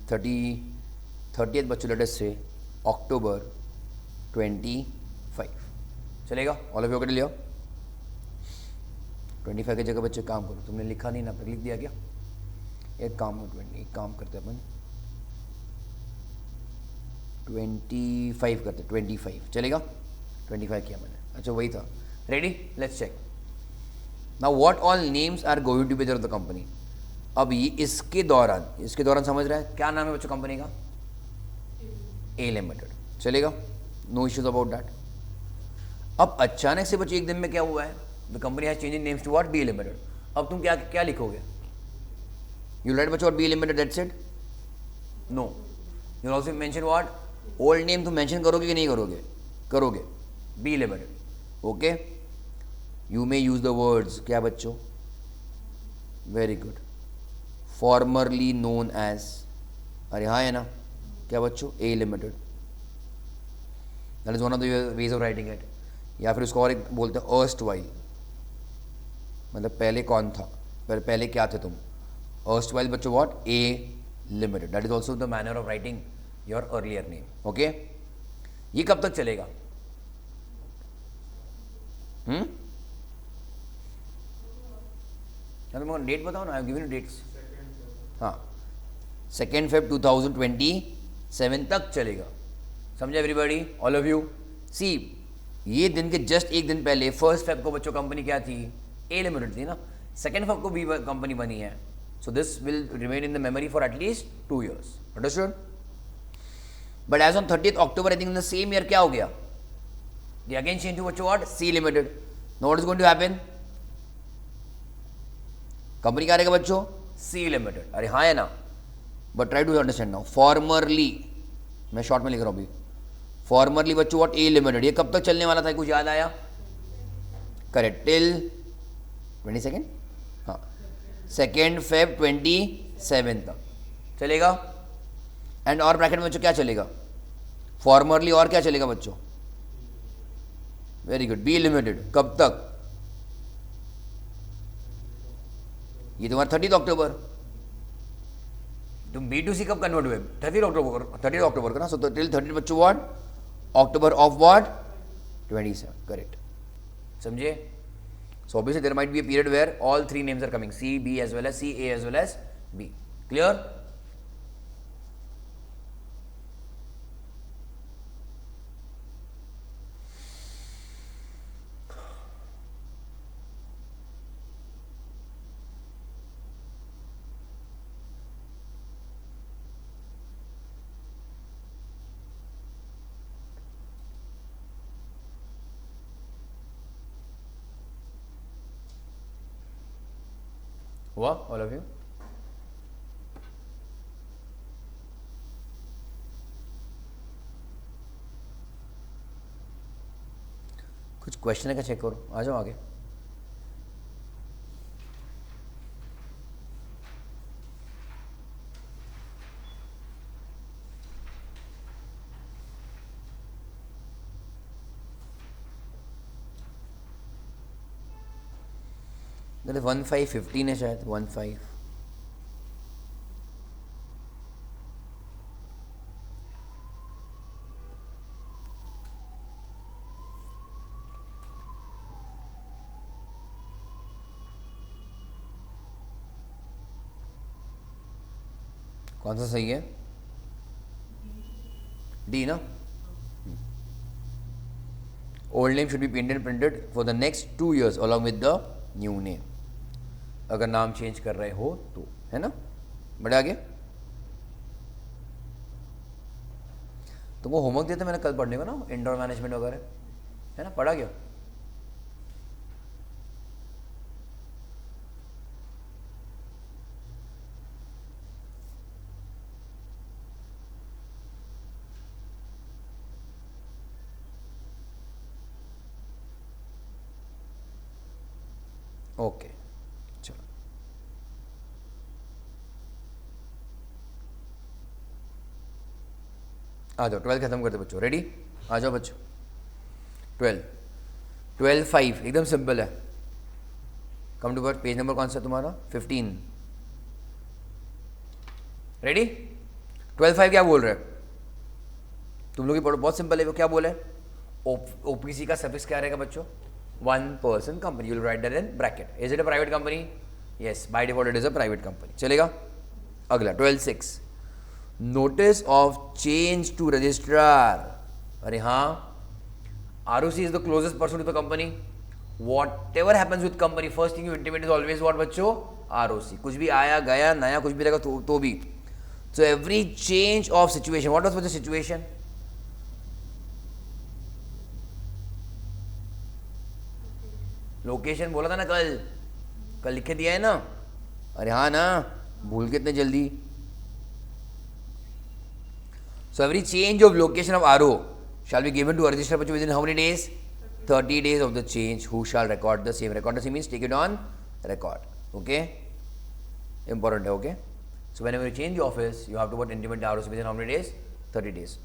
30th बच्चों लेट अस से October 25। चलेगा? ऑल ऑफ यू कर लिया? 25 की जगह बच्चे काम करो। तुमने लिखा नहीं ना, पर लिख दिया क्या? एक काम करते अपन 25 करते। 25 चलेगा? 25 किया मैंने। अच्छा वही था। Ready? Let's check now what all names are going to be there of the company. अब ये इसके दौरान समझ रहा है क्या नाम है बच्चों कंपनी का? A limited. चलेगा? No issues about that. अब अचानक से बच्चों एक दिन में क्या हुआ है? The company has change names to what? B limited. अब तुम क्या लिखोगे? यू राइट बच्चों B limited that's it? No, you also mention what? Old name तुम मेंशन करोगे कि नहीं करोगे? करोगे। B limited. Okay, you may use the words क्या बच्चों? Very good. Formerly known as, अरे हाँ है ना, क्या बच्चों? A limited. That is one of the ways of writing it. या फिर उसको और एक बोलते हैं अर्स्ट वाइल, मतलब पहले कौन था, पहले क्या थे तुम? अर्स्ट वाइल बच्चों what? A limited. That is also the manner of writing your earlier name. Okay, ये कब तक चलेगा? डेट बताओ ना, I have given you dates. हाँ, 2 Feb 2027 तक चलेगा। समझे everybody? All of you? See, ये दिन के जस्ट एक दिन पहले 1 Feb को बच्चों कंपनी क्या थी? ए लिमिटेड थी ना। 2 Feb को भी कंपनी बनी है। So this will remain in the memory for at least 2 years। Understood? But as on 30th October I think in the same year क्या हो गया? दे अगेन चेंज टू बच्चों what? C limited. Now what is going to happen? Company क्या रहेगा बच्चों? C limited. अरे हाँ है ना, but try to understand now. Formerly, मैं शॉर्ट में लिख रहा हूँ अभी। फॉर्मरली बच्चों व्हाट? A limited. ये कब तक चलने वाला था? कुछ याद आया? करेक्ट, टिल 22nd, हाँ 2 Feb 27 तक चलेगा। एंड और ब्रैकेट में बच्चों क्या चलेगा? फॉर्मरली और क्या चलेगा बच्चों? Very good, B limited. कब तक? ये तुम्हारा 30th October। तुम B2C कब कन्वर्ट हुए? 30th October का ना। सो टिल 30 बच्चों what? October of what? 27। Correct. समझे? So obviously there might be a period where all 3 names are coming, C, B as well as C, A as well as B। Clear? हुआ all of you? कुछ question है क्या? Check करो, आ जाओ आगे। मतलब 1515 है शायद, 15। कौन सा सही है? डी ना. Old name should be painted and printed for the next 2 years along with the new name. अगर नाम चेंज कर रहे हो तो, है ना. बढ़े आगे. तुमको होमवर्क देते मैंने कल पढ़ने को ना, इंडोर मैनेजमेंट वगैरह, है ना. पढ़ा क्या? ओके चलो. आ जाओ 12 खत्म करते बच्चों. रेडी? आ जाओ बच्चों. 12 एकदम सिंपल है. कम टू पेज नंबर कौन सा तुम्हारा? 15. रेडी? 12 क्या बोल रहे हैं तुम लोग? पढ़ो, बहुत सिंपल है. वो क्या बोले? ओपीसी का सफिक्स क्या रहेगा बच्चों? 1 person company. You will write that in bracket. Is it a private company? Yes, by default it is a private company. चलेगा. अगला 12.6 notice of change to registrar. अरे हाँ, ROC is the closest person to the company. Whatever happens with company, first thing you intimate is always what बच्चों? ROC. कुछ भी आया गया नया कुछ भी रहेगा तो भी. So every change of situation, what was the situation? Location बोला था ना कल लिखे दिया है ना. अरे हाँ ना, भूल के इतने जल्दी. So every change of location of RO shall be given to a register within how many days? 30 days of the change. Who shall record the same? Record the same means take it on record. Okay? Important है. Okay? So whenever you change the office, you have to intimate the ROC within how many days? 30 days.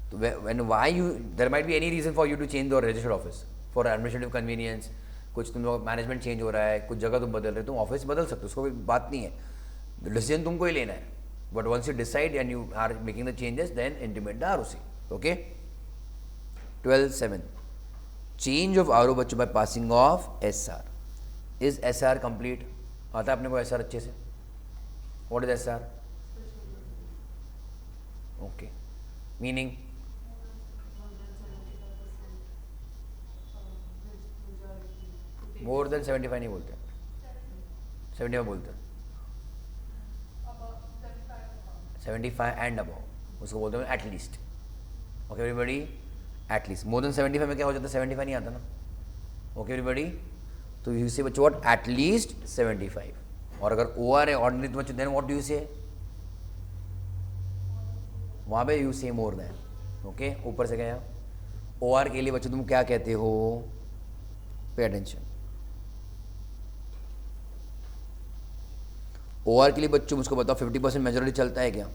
So there might be any reason for you to change the registered office for administrative convenience. कुछ तुम लोग management change हो रहा है, कुछ जगह तुम बदल रहे हो, तुम ऑफिस बदल सकते हो, उसको कोई बात नहीं है. डिसीजन तुमको ही लेना है. But once you decide and you are making the changes, then intimate the ROC. Okay. 12.7 change of RO बच्चों by passing of SR. Is SR complete? आता है अपने को SR अच्छे से? What is SR? Okay. Meaning? More than 75 नहीं बोलते, 75 बोलते हैं. 75 एंड अबव उसको बोलते हैं एटलीस्ट. Okay everybody, at least. मोर देन 75 में क्या हो जाता है? 75 नहीं आता ना. ओके एवरीबॉडी, तो यू से बच्चों व्हाट? एटलीस्ट 75. और अगर OR है ऑर्डिनरी तो बच्चों देन व्हाट डू यू से? वहाँ पे यू से मोर देन. ओके, ऊपर से गया. OR के लिए बच्चों तुम क्या कहते हो? Pay attention. OR के लिए बच्चों मुझको बताओ 50% मेजॉरिटी चलता है क्या?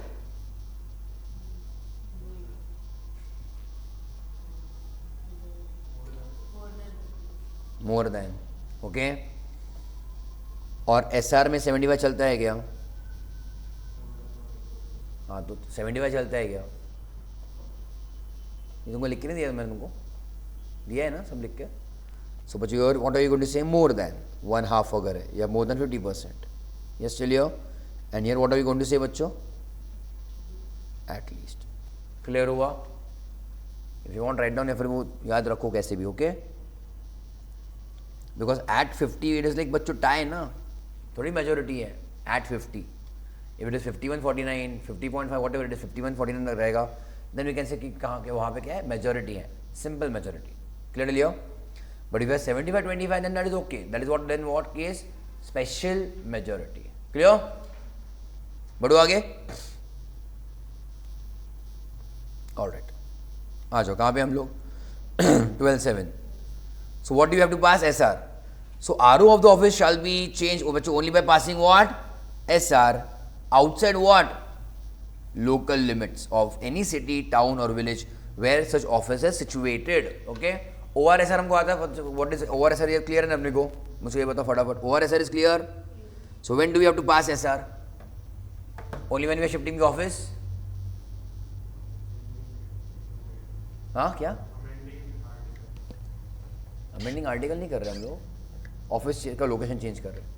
More than. ओके. और SR में 75 चलता है क्या? हाँ, तो 75 चलता है क्या? ये तुमको लिख के नहीं दिया मैंने, तुमको दिया है ना सब लिख के. सो बच्चों what are you going to say? More than 1/2 अगर है, या मोर देन 50%. यस चलिए. And here what are you going to say बच्चों? एटलीस्ट. क्लियर हुआ? If you want write down, या फिर वो याद रखो कैसे भी. Okay. Because at 50 it is like बच्चों टाई ना, थोड़ी मेजोरिटी है. At 50 if it is 51-49, 50.5 whatever it is 51-49 रहेगा, देन वी कैन से कि कहाँ के वहाँ पे क्या है? मेजोरिटी है, सिंपल मेजोरिटी. क्लियर लियो. But if 75-25 then that is okay. That is what then what case? Special majority. Clear? बढ़ो आगे. ऑलराइट, आ जाओ. कहाँ पे हम लोग? 12.7. So what do you have to pass? SR. So RO of the office shall be changed only by passing what? SR outside what? Local limits of any city, town or village where such office is situated. Okay. ORSR हमको आता है. What is ORSR? ये clear है ना अपने को? मुझे ये बताओ फटाफट. ORSR is clear. So when do we have to pass SR? Only when we are shifting the office. हाँ क्या? अमेंडिंग आर्टिकल नहीं कर रहे हम लोग, ऑफिस का लोकेशन चेंज कर रहे हैं.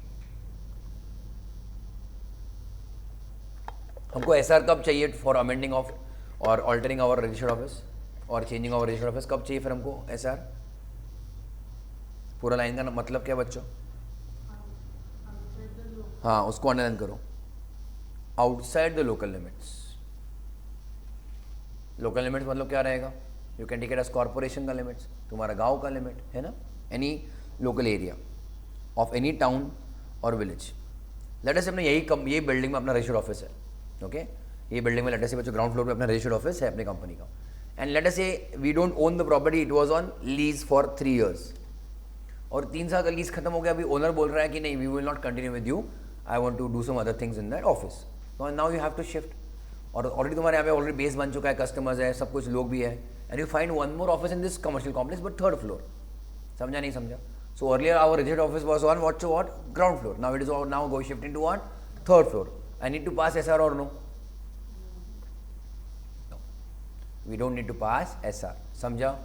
हमको एसआर कब चाहिए फॉर अमेंडिंग ऑफ और ऑल्टरिंग आवर रजिस्टर्ड ऑफिस और चेंजिंग आवर रजिस्टर्ड ऑफिस, कब चाहिए फिर हमको एसआर? पूरा लाइन का मतलब क्या बच्चों? हाँ, उसको अंडरलाइन करो। Outside the local limits. Local limits मतलब क्या रहेगा? You can take it as corporation का लिमिट्स, तुम्हारा गांव का लिमिट है ना, any local area of any town और विलेज। लेट अस से अपने यही बिल्डिंग में अपना रजिस्टर्ड ऑफिस है, ओके ये बिल्डिंग में लेट अस से बच्चों ग्राउंड फ्लोर पे अपना रजिस्टर्ड ऑफिस है अपनी कंपनी का, and let us say we don't own the property, it was on lease for 3 years, और 3 साल का लीज खत्म हो गया, अभी ओनर बोल रहा है कि नहीं we will not continue with you, I want to do some other things in that office, now you have to shift. और ऑलरेडी तुम्हारे यहाँ पे ऑलरेडी बेस बन चुका है, कस्टमर्स है, सब कुछ लोग भी है, and you find one more office in this commercial complex but 3rd floor। समझा नहीं समझा? So earlier our registered office was on what ground floor, now it is now go shifting to what 3rd floor। I need to pass SR or no? No, we don't need to pass SR। समझा?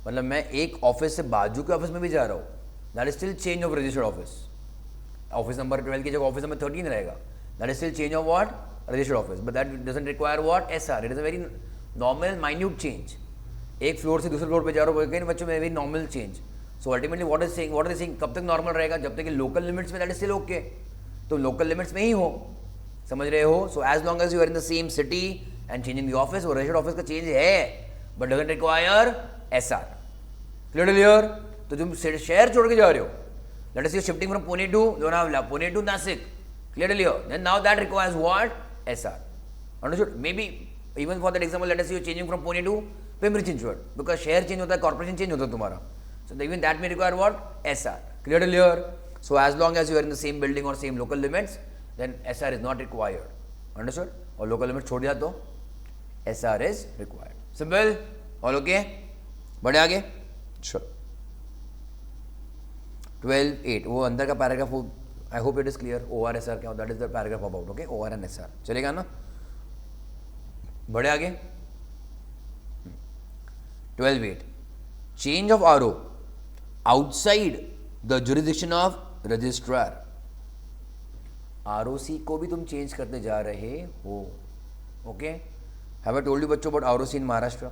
मतलब मैं एक office से बाजू के office में भी जा रहा हूँ, that is still change of registered office. Office number 12 की जगह ऑफिस नंबर 13 रहेगा, that is still change of what? Registered office, but that doesn't require what? SR. It is a very normal minute change. एक floor से दूसरे floor पे जा रहा हूँ, कहीं बच्चों में very normal change. So ultimately what is saying कब तक नॉर्मल रहेगा? जब तक कि लोकल लिमिट्स में, दैट इज स्टिल ओके, तो लोकल लिमिट्स में ही हो, समझ रहे हो? So as long as you are in the same city and changing the office, वो रजिस्टर्ड ऑफिस का चेंज है but doesn't require SR. Clear? तो तुम शहर छोड़ के जा रहे हो, let us say shifting from Pune to Lonavala, Pune to Nashik, clearly, then now that requires what? SR। Understood? Maybe even for that example, let us say you're changing from Pune to Pimpri-Chinchwad, because share change होता है, corporation change होता है तुम्हारा, so even that may require what? SR। Clear? So as long as you are in the same building or same local limits, then SR is not required। Understood? और local limits छोड़ दिया तो SR is required। Simple? All okay? बढ़े आगे? चलो 12.8 वो अंदर का पैराग्राफ, वो I hope it is clear. ORSR क्या होता है? That is the paragraph about, okay, OR and SR। चलेगा ना? बढ़े आगे। 12.8 change of RO outside the jurisdiction of registrar. ROC को भी तुम चेंज करते जा रहे हो, okay. Have I told you बच्चों about ROC in Maharashtra?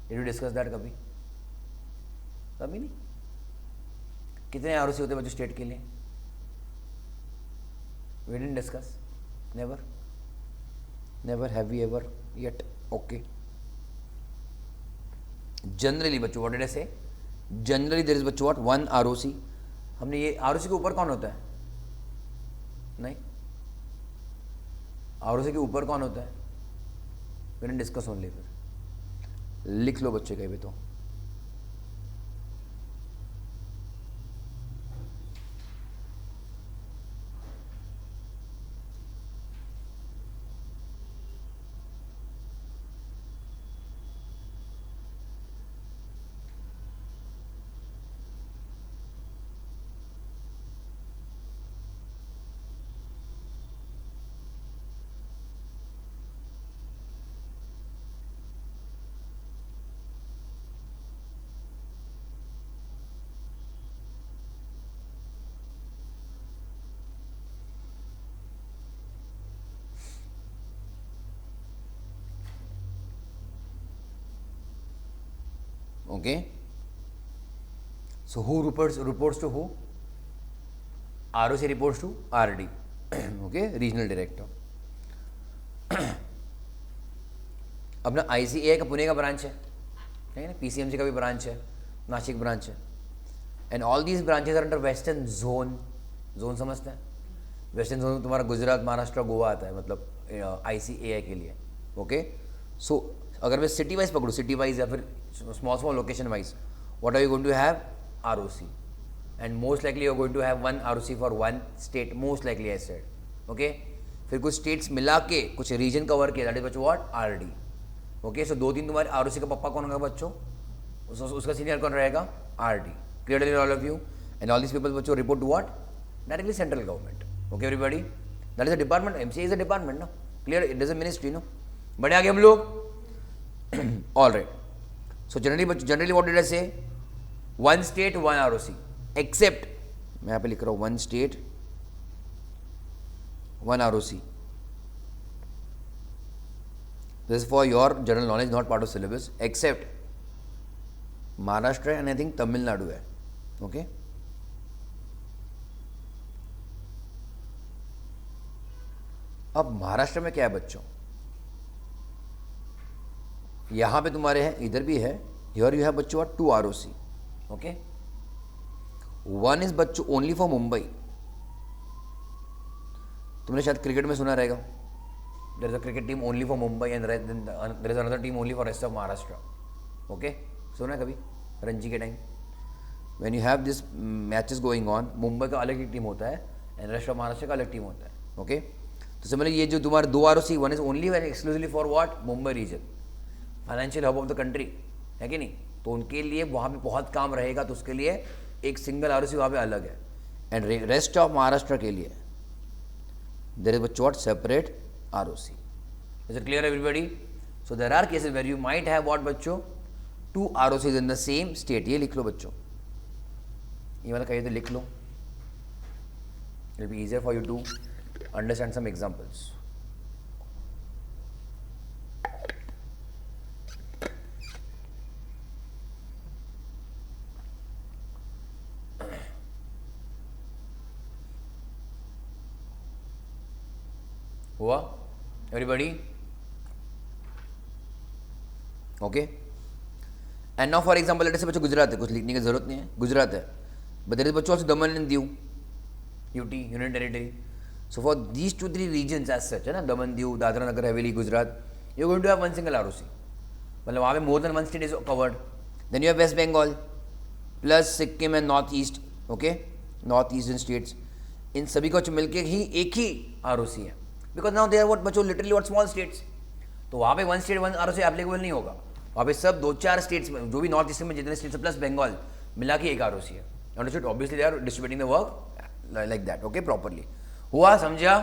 Did you discuss that कभी? कभी नहीं। कितने ROC होते हैं बच्चों स्टेट के लिए? We didn't discuss, never have we ever yet, okay। Generally बच्चों what did I say? Generally there is बच्चों what? 1 ROC। हमने ये ROC के ऊपर कौन होता है? नहीं, ROC के ऊपर कौन होता है? We didn't discuss only। फिर लिख लो बच्चे कहीं भी तो। Okay, so who reports to who? ROC reports to RD, okay, regional director। अपना ICAI का पुणे का ब्रांच है, ठीक है ना, PCMC का भी ब्रांच है, नासिक ब्रांच है, and all these branches are under western zone. Zone समझते हैं? वेस्टर्न जोन तुम्हारा गुजरात, महाराष्ट्र, गोवा आता है, मतलब ICAI के लिए, ओके। सो अगर मैं सिटी वाइज पकड़ूँ, सिटी वाइज या फिर small location wise, what are you going to have? ROC, and most likely you are going to have 1 ROC for 1 state, most likely I said, okay. फिर कुछ states मिला के कुछ region cover किया, that is बच्चों what? RD, okay. So 2-3 तुम्हारे ROC का पप्पा कौन होगा बच्चों? उसका सीनियर कौन रहेगा? RD। Clearly all of you, and all this people बच्चों report to what? Directly central government, okay everybody. That is a department, MCA is a department ना, clear? It is a ministry, no? बढ़े आगे हम लोग। All right. So generally what did I say? 1 state 1 ROC, except मैं यहाँ पे लिख रहा हूँ 1 state 1 ROC, this is for your general knowledge, not part of syllabus, except Maharashtra and I think Tamil Nadu है. ओके अब महाराष्ट्र में क्या है बच्चों, यहां पे तुम्हारे हैं, इधर भी है, हियर यू हैव बच्चों are 2 ROC. Okay, one is बच्चों ओनली फॉर मुंबई. तुमने शायद क्रिकेट में सुना रहेगा, there is a cricket team only for Mumbai and there is another team only for rest of Maharashtra. Okay, सुना है कभी रणजी के time when you have this matches going on, Mumbai का अलग ही टीम होता है एंड रेस्ट ऑफ महाराष्ट्र का अलग टीम होता है. ओके, तो सिमिलरली ये जो तुम्हारे 2 ROC, one is only and exclusively for what, Mumbai region, financial hub of the country, है कि नहीं. तो उनके लिए वहाँ पे बहुत काम रहेगा, तो उसके लिए एक सिंगल ROC वहाँ पे अलग है. एंड रेस्ट ऑफ महाराष्ट्र के लिए देयर इज बच्चों what, separate ROC. Is it clear everybody? So there are cases where you might have what बच्चों, 2 ROCs in the same state. ये लिख लो बच्चों, ये वाला कहिए तो लिख लो, it will be easier for you to understand some examples. हुआ everybody? Okay, and now for example let say बच्चों गुजरात है, कुछ लिखने की जरूरत नहीं है, गुजरात है, बट देयर इज बच्चों also Daman and Diu, UT, union territory. So for these 2-3 regions as such है ना, Daman Diu, Dadra Nagar Haveli, Gujarat, you going to have one single ROC. मतलब वहाँ पे more than one state is covered. Then you have West Bengal plus Sikkim and North East. Okay, north eastern states, इन सभी को मिलकर ही एक ही ROC है, because now they are what बच्चों लिटरली व्हाट स्मॉल स्टेट्स. तो वहाँ पे one state one ROC applicable नहीं होगा, वहाँ पे सब 2-4 स्टेट्स में, जो भी नॉर्थ ईस्ट में जितने स्टेट्स प्लस बंगाल मिला के एक ROC है. Understood? Obviously they are distributing the work like that. Okay, properly हुआ, समझा?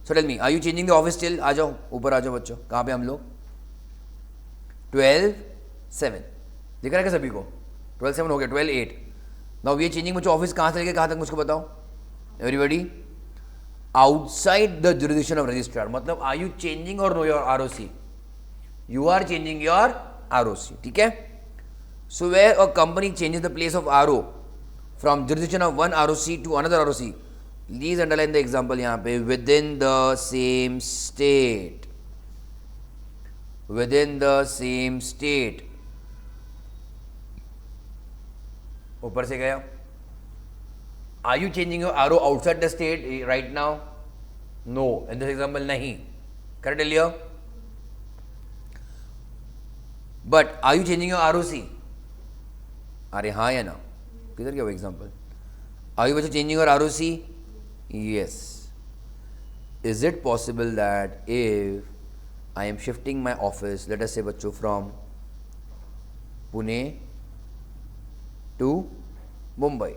So tell me, are you changing the office still? आ जाओ ऊपर, आ जाओ बच्चों. कहाँ पे हम लोग? 12-7 दिख रहा है क्या सभी को? 12-7 हो गया, 12-8. नाउ वी आर चेंजिंग बच्चों ऑफिस कहाँ से लेके कहाँ तक, मुझको बताओ everybody. Outside the jurisdiction of registrar, मतलब आर यू चेंजिंग और no your ROC? You are changing your ROC. ठीक है. So where a company changes the place of RO from jurisdiction of one ROC to another ROC, please underline the example यहाँ पे, within the same state, within the same state. ऊपर से गया, are you changing your RO outside the state right now? No, in this example नहीं. Correct लियो. But are you changing your ROC? अरे हाँ या ना? किधर गया वो एग्जाम्पल? आर यू बच्चों changing your ROC? Yes. Is it possible that if I am shifting my office, let us say बच्चों from Pune to Mumbai,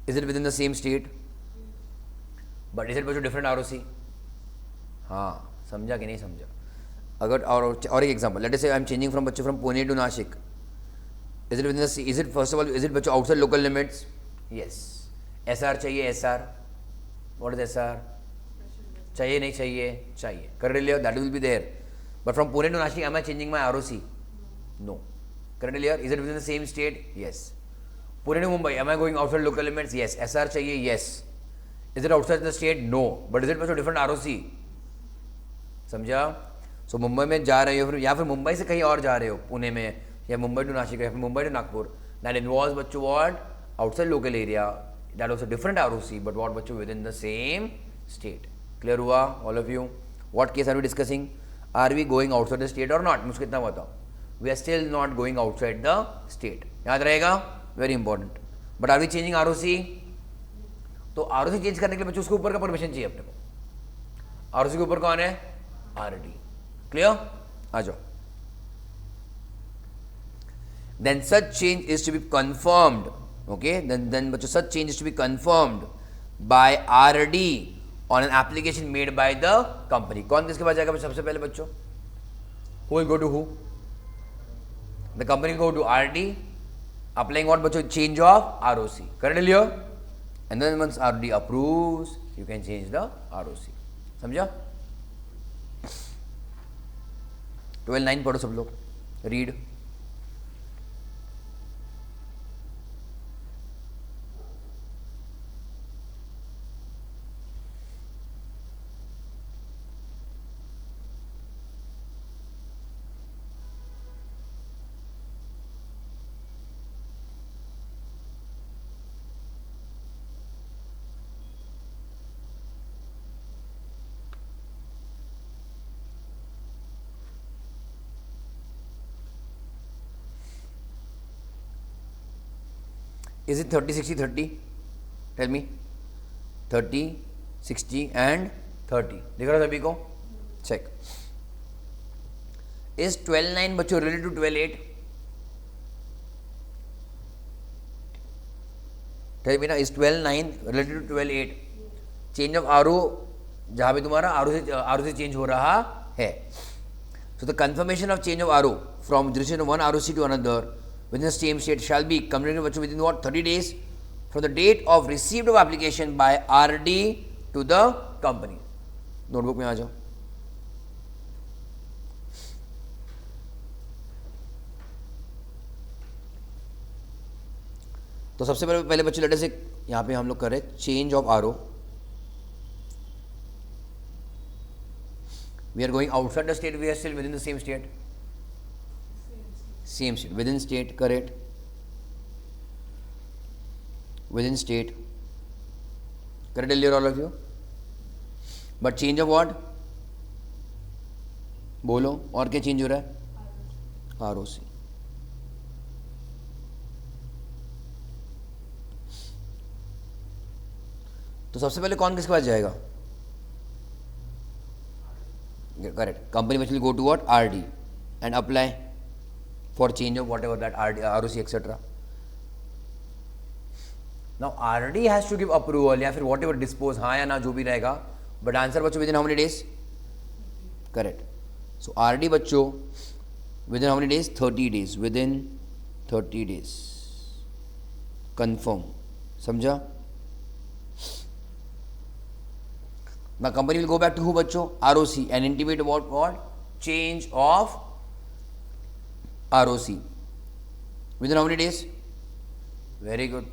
is it within the same state? But is it बच्चों different ROC? हाँ, समझा कि नहीं समझा? अगर और एक example, let us say I am changing from बच्चों from Pune to Nashik, is it within the, is it first of all, is it बच्चों outside local limits? Yes. SR चाहिए, SR. What is SR? चाहिए नहीं चाहिए? चाहिए. Correct Leo, that will be there. But from Pune to Nashik, am I changing my ROC? No. Correct Leo. Is it within the same state? Yes. Pune to Mumbai, am I going outside local limits? Yes. SR चाहिए? Yes. Is it outside the state? No. But is it also different ROC? समझा? So Mumbai में जा रहे हो या फिर मुंबई से कहीं और जा रहे हो, पुणे में या मुंबई टू नासिक या फिर Mumbai to Nagpur, that involves बच्चों what? Outside local area. That also different ROC, but what बच्चों within the same state. Clear हुआ all of you? What case are we discussing? Are we going outside the state or not? मुझको इतना बताओ. We are still not going outside the state. याद रहेगा? Very important. But are we changing ROC? तो ROC change करने के लिए बच्चों उसके ऊपर का परमिशन चाहिए अपने को. ROC के ऊपर कौन है? RD. Clear? आ जाओ. Then such change is to be confirmed. Okay, then बच्चों such change is to be confirmed by RD on an application made by the company. कौन किसके पास जाएगा सबसे पहले बच्चों? Who will go to who? The company will go to RD, applying what बच्चों? Change of ROC. Correct Leo? And then once RD approves, you can change the ROC. समझा? 12:9 पढ़ो सब लोग, read. Is it 30, 60, 30? Tell me. 30, 60 and 30. दिख रहा है सभी को? Check. Is 12:9 बच्चों related to 12:8? Tell me ना, is 12:9 related to 12:8? Change of RO जहाँ पे तुम्हारा RO से change हो रहा है. So the confirmation of change of RO from jurisdiction of one ROC to another within the same state shall be communicated बच्चों within what 30 days from the date of receipt of application by RD to the company. Notebook में आ जाओ. तो सबसे पहले बच्चों letter से यहाँ पे हम लोग कर रहे हैं change of RO. We are going outside the state. We are still within the same state. Same state. Within state, correct. Within state. Correct, earlier all of you. But change of what? बोलो और क्या change हो रहा है? ROC. तो सबसे पहले कौन किसके पास जाएगा? Correct. Company which will go to what? RD and apply for change of whatever that RD, ROC, etc. Now RD has to give approval या फिर whatever dispose, हाँ या ना जो भी रहेगा. But answer बच्चों within how many days? Correct. So RD बच्चों within how many days? 30 days. Within 30 days. Confirm. समझा? Now company will go back to who बच्चों? ROC and intimate about what? Change of ROC. Within how many days? Very good.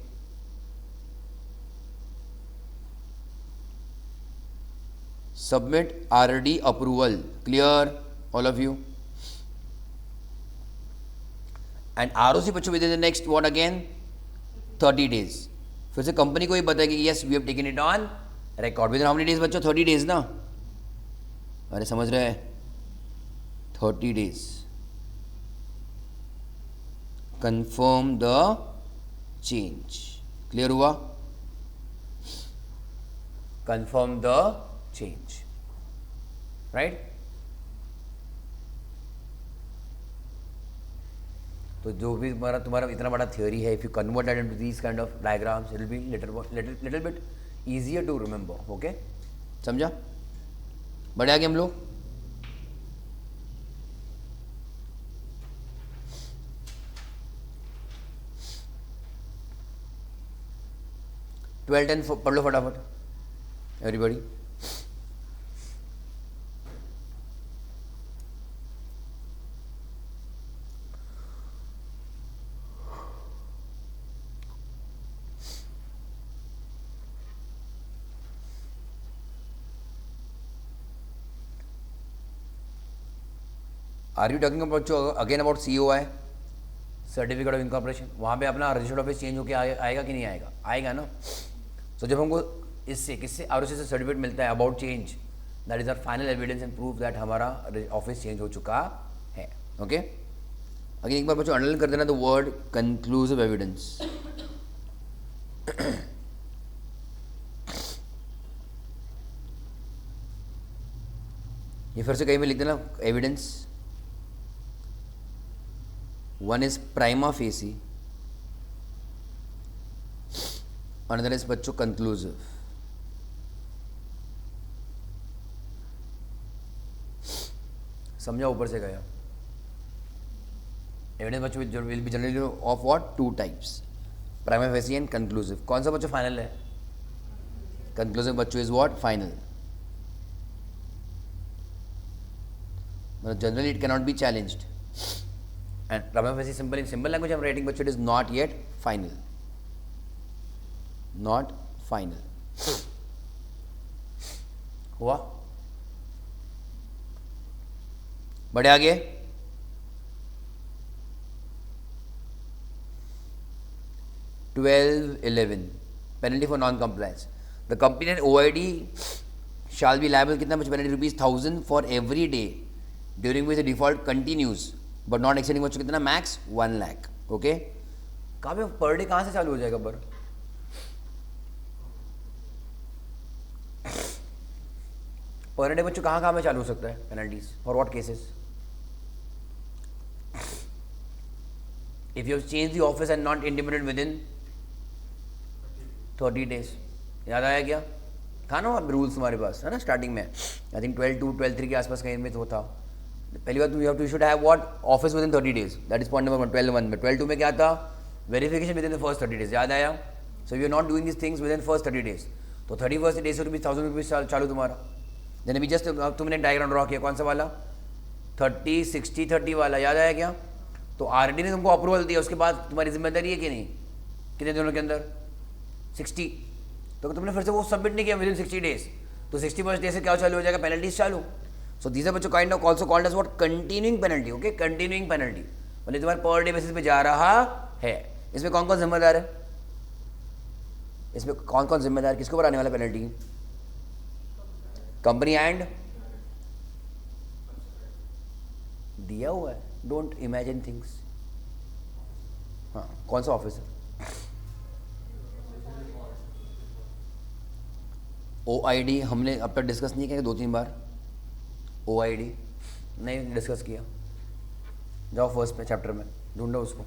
Submit RD approval. Clear, all of you? And ROC बच्चों within the next what again? 30 days. फिर से company को ये बताएगी yes we have taken it on record. Within how many days बच्चों? 30 days ना? अरे समझ रहे हैं? 30 days. Confirm the change. Clear हुआ? Confirm the change. Right? तो जो भी तुम्हारा इतना बड़ा थियोरी है, if you convert that into these kind of diagrams, it will be little bit easier to remember. Okay? समझा? बढ़े आगे हम लोग. ट्वेल्व 10 पढ़ लो फटाफट everybody. Are you talking about again about COI certificate of incorporation? वहाँ पे अपना रजिस्टर्ड ऑफिस चेंज होकर आएगा कि नहीं आएगा? आएगा ना. तो जब हमको इससे किससे ROC से सर्टिफिकेट मिलता है about change, that is our final evidence and proof that हमारा ऑफिस चेंज हो चुका है. ओके, अगेन एक बार बच्चों अंडरलाइन कर देना द वर्ड कंक्लूसिव एविडेंस. ये फिर से कहीं में लिख देना evidence. One is prima facie, another is बच्चों conclusive. समझा? ऊपर से गया. एविडेंस बच्चों will be generally of what? Two types, prima facie and conclusive. कौन सा बच्चों फाइनल है? conclusive बच्चों is what? Final. मतलब generally it cannot be challenged and problem वैसे simple in simple language I am writing but it is not yet final, not final. हुआ? बढ़े आगे। Penalty for non compliance. The company and OID shall be liable कितना much penalty ₹1000 for every day during which the default continues but not exceeding much कितना max 1 lakh। Okay, कहाँ पे per day कहाँ से चालू हो जाएगा? पर डे बच्चों कहाँ में चालू हो सकता है penalties? For what cases? If you have change the office and not independent with in 30 days। याद आया क्या? था ना रूल्स हमारे पास, है ना, स्टार्टिंग में आई थिंक 12/2 12/3 के आसपास कहीं में तो था। पहली बात, you should have what? Office within 30 days। That is point number 1। 12/1 में 12/2 में क्या था? Verification within the first 30 days। याद आया? So you are not doing this things within first 30 days, तो 31st डे से ₹1000 चालू तुम्हारा। देन अभी जस्ट तुमने डायग्राम ड्रॉ किया, कौन सा वाला? 30 60 30 वाला। याद आया क्या? तो RD ने तुमको अप्रूवल दिया, उसके बाद तुम्हारी जिम्मेदारी है कि नहीं? कितने दिनों के अंदर? 60। तो तुमने फिर से वो सबमिट नहीं किया विद इन 60 days, तो 61st डे से क्या चालू हो जाएगा? पेनल्टीज चालू। सो दीस आर बच्चों kind of also called as what? Continuing penalty. Okay, continuing penalty मतलब तुम्हारे पर डे बेसिस पे जा रहा है। इसमें कौन कौन जिम्मेदार है? इसमें कौन कौन जिम्मेदार, किसके ऊपर आने वाला पेनल्टी? कंपनी एंड दिया हुआ है, डोंट इमेजिन थिंग्स। हाँ, कौन सा ऑफिसर? OID हमने अब तक डिस्कस नहीं किया 2-3 बार। OID नहीं डिस्कस किया। जाओ फर्स्ट पे चैप्टर में ढूंढो उसको।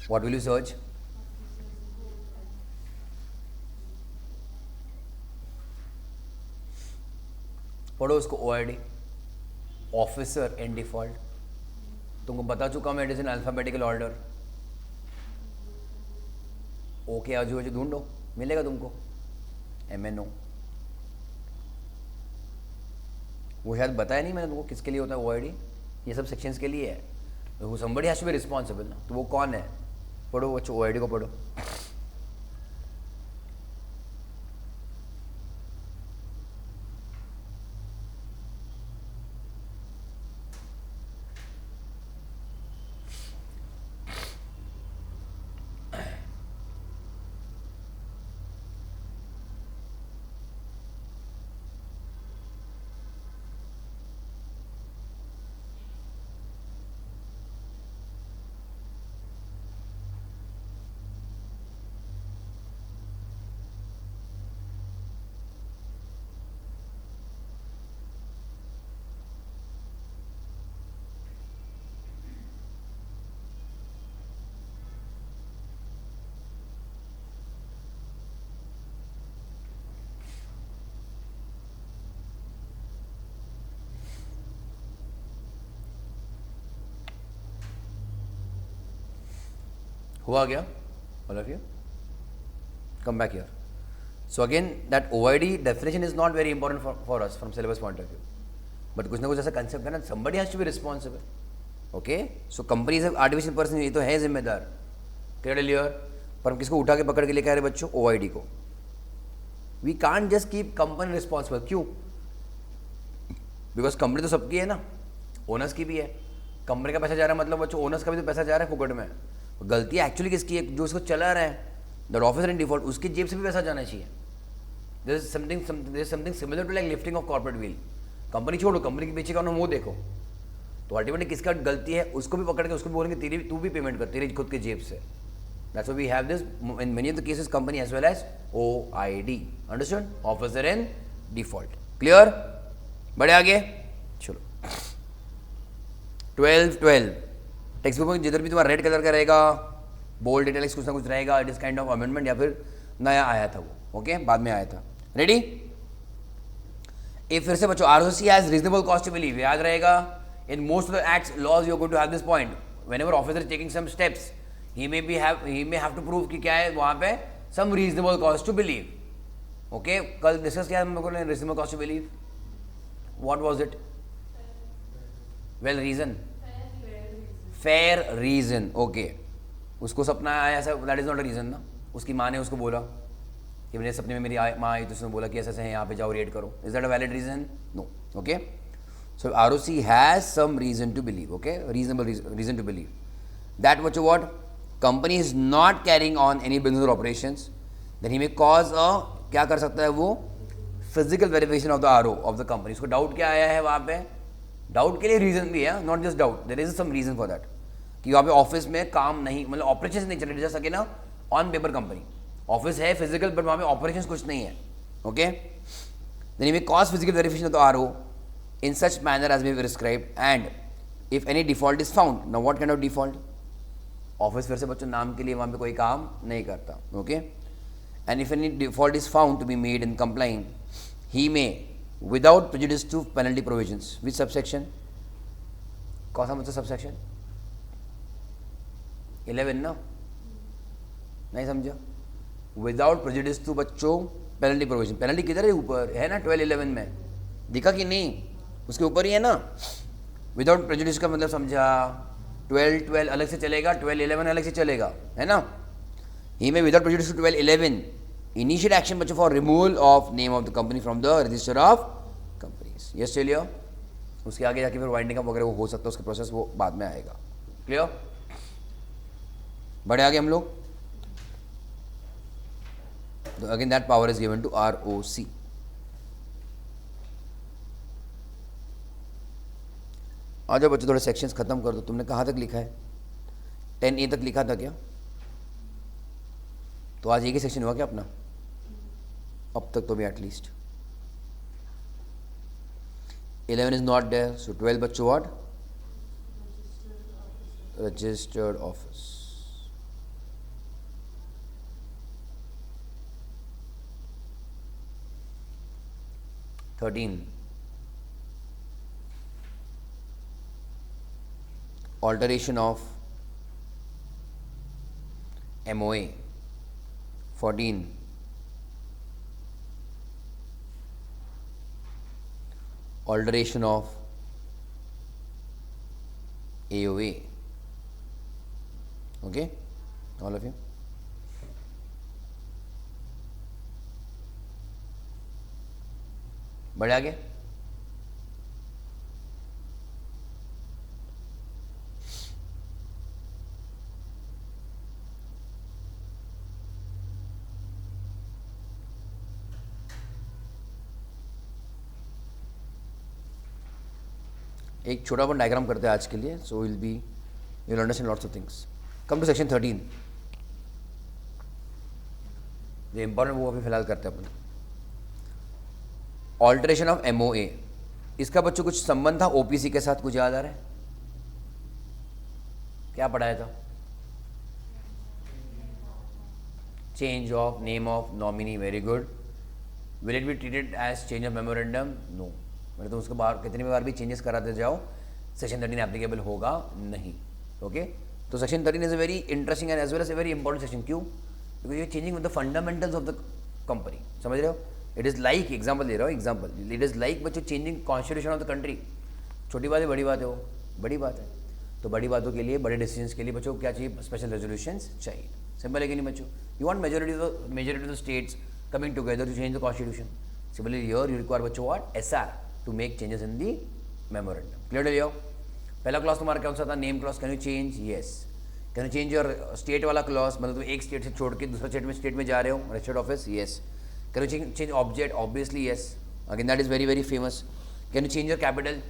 What will you search? पढ़ो उसको। OID, officer in default. तुमको बता चुका मैं, it is in alphabetical order. Okay, आजू बाजू ढूंढो, मिलेगा तुमको। MNO वो शायद बताया नहीं मैंने तुमको किसके लिए होता है OID। ये सब सेक्शंस के लिए है। वो somebody has to be responsible ना, तो वो कौन है? पढ़ो बच्चों, OID को पढ़ो। हुआ गया? All of you come back here. So again, that OID definition is not very important for us from syllabus point of view. But कुछ ना कुछ ऐसा concept है ना, somebody has to be responsible. Okay? So company is artificial person, ये तो है जिम्मेदार। Clear? पर हम किसको उठा के पकड़ के लेके आ रहे बच्चों? OID को। We can't just keep company responsible. क्यों? Because company तो सबकी है ना, ओनर्स की भी है। कंपनी का पैसा जा रहा है मतलब बच्चों ओनर्स का भी तो पैसा जा रहा है फुकट में। गलती एक्चुअली किसकी है? जो इसको चला रहा है, दैट ऑफिसर इन डिफॉल्ट, उसकी जेब से भी पैसा जाना चाहिए। There is something similar to like lifting of corporate veil. Company छोड़ो, कंपनी के पीछे का वो देखो, तो अल्टीमेटली किसका गलती है उसको भी पकड़ के उसको भी बोलेंगे तेरी तू भी पेमेंट कर तेरी खुद के जेब से। That's why we have this in many of the cases company as well as OID। Understood? Officer in default. Clear? बढ़े आगे, चलो। 12 टेक्स्ट बुक में जिधर भी तुम्हारा रेड कलर का रहेगा, बोल्ड इटैलिक्स कुछ ना कुछ रहेगा, it is kind of amendment या फिर नया आया था वो। ओके, बाद में आया था। रेडी? ये फिर से बच्चों ROC has reasonable cost to believe, याद रहेगा। In most of the acts laws you are going to have this point whenever officer is taking some steps, he may have to prove कि क्या है वहाँ पे some reasonable cause to believe. Okay, कल discuss किया हम लोगों ने reasonable cause to believe. What was it? Well reason. Fair reason. Okay. उसको सपना आया ऐसा, that is not a reason ना. उसकी माँ ने उसको बोला कि मेरे सपने में मेरी माँ आई तो उसने बोला कि ऐसे ऐसे है यहाँ पे जाओ रेड करो. Is that a valid reason? No. Okay. So ROC has some reason to believe. Okay, reasonable reason to believe that what company is not carrying on any business or operations, then he may cause a, क्या कर सकता है वो, physical verification of the RO of the company. उसको doubt क्या आया है वहाँ पे, डाउट के लिए रीजन भी है, not just doubt, there is some reason for that कि वहाँ पे ऑफिस में काम नहीं, मतलब ऑपरेशन नहीं चल रहे, जैसा कि ना ऑन पेपर कंपनी ऑफिस है फिजिकल, बट वहाँ पे ऑपरेशन कुछ नहीं है. Okay, then he may cause physical verification of the RO in such manner as may be prescribed, and if any default is found, now what kind of default? Office फिर से बच्चों नाम के लिए वहाँ पे कोई काम नहीं करता. Okay, and if any default is found to be made in complying, he may without prejudice to penalty provisions. Which subsection? कौन सा मतलब subsection? 11 ना, नहीं समझा? Without prejudice to बच्चों penalty provision. penalty किधर है? ऊपर है ना 12-11 में, दिखा कि नहीं? उसके ऊपर ही है ना. विदाउट प्रेजुडिस का मतलब समझा, 12 अलग से चलेगा, 12-11 अलग से चलेगा, है ना. ही में without prejudice to 12-11 initiate action बच्चों for removal of name of the company from the register of companies. Yes चलिए, उसके आगे जाके फिर वाइंडिंग अप वगैरह वो हो सकता है, उसका प्रोसेस वो बाद में आएगा. क्लियर? बढ़े आगे हम लोग. Again that power is given to ROC. आ जाओ बच्चों, थोड़े सेक्शंस खत्म कर दो. तुमने कहाँ तक लिखा है? 10A तक लिखा था क्या? तो आज एक ही सेक्शन हुआ क्या अपना अब तक? तो भी एटलीस्ट 11 इज नॉट देयर, सो 12 बच्चों what? Registered office. Alteration of MOA. 14. Alteration of AOA. Okay, all of you. बढ़े आगे. एक छोटा वन डायग्राम करते हैं आज के लिए, so will understand lots of things. Come to section 13. जो इंपॉर्टेंट वो अभी फिलहाल करते हैं अपन. Alteration of MOA. इसका बच्चों कुछ संबंध था OPC के साथ, कुछ याद आ रहा है? क्या पढ़ाया था? Change of name of nominee. Very good. Will it be treated as change of memorandum? No. मतलब तो उसके बाद कितनी बार भी चेंजेस कराते जाओ, सेक्शन 13 एप्लीकेबल होगा नहीं. ओके, तो section 13 is a very interesting and as well as a very important section. क्यों? Because you changing with the fundamentals of the company. समझ रहे हो? इट इज़ लाइक, एग्जाम्पल दे रहा हूँ, एग्जाम्पल, इट इज़ लाइक बच्चों changing constitution of the country. छोटी बात है, बड़ी बात है, वो बड़ी बात है. तो बड़ी बातों के लिए, बड़े डिसीजंस के लिए बच्चों क्या चाहिए? स्पेशल रेजोल्यूशंस चाहिए. सिंपल है कि नहीं बच्चों? You want majority of the states coming together to change the constitution. Similarly here you require बच्चों what? SR to make changes in the memorandum. Clear to you? पहला क्लॉज तुम्हारा कौन सा था? Name clause. Can you change? Yes. Can you change your state वाला clause, मतलब तुम एक स्टेट से छोड़ के दूसरा स्टेट में जा रहे हो, registered office? Yes. Can you change object? Obviously yes. Again that is very very famous. Can you change your capital?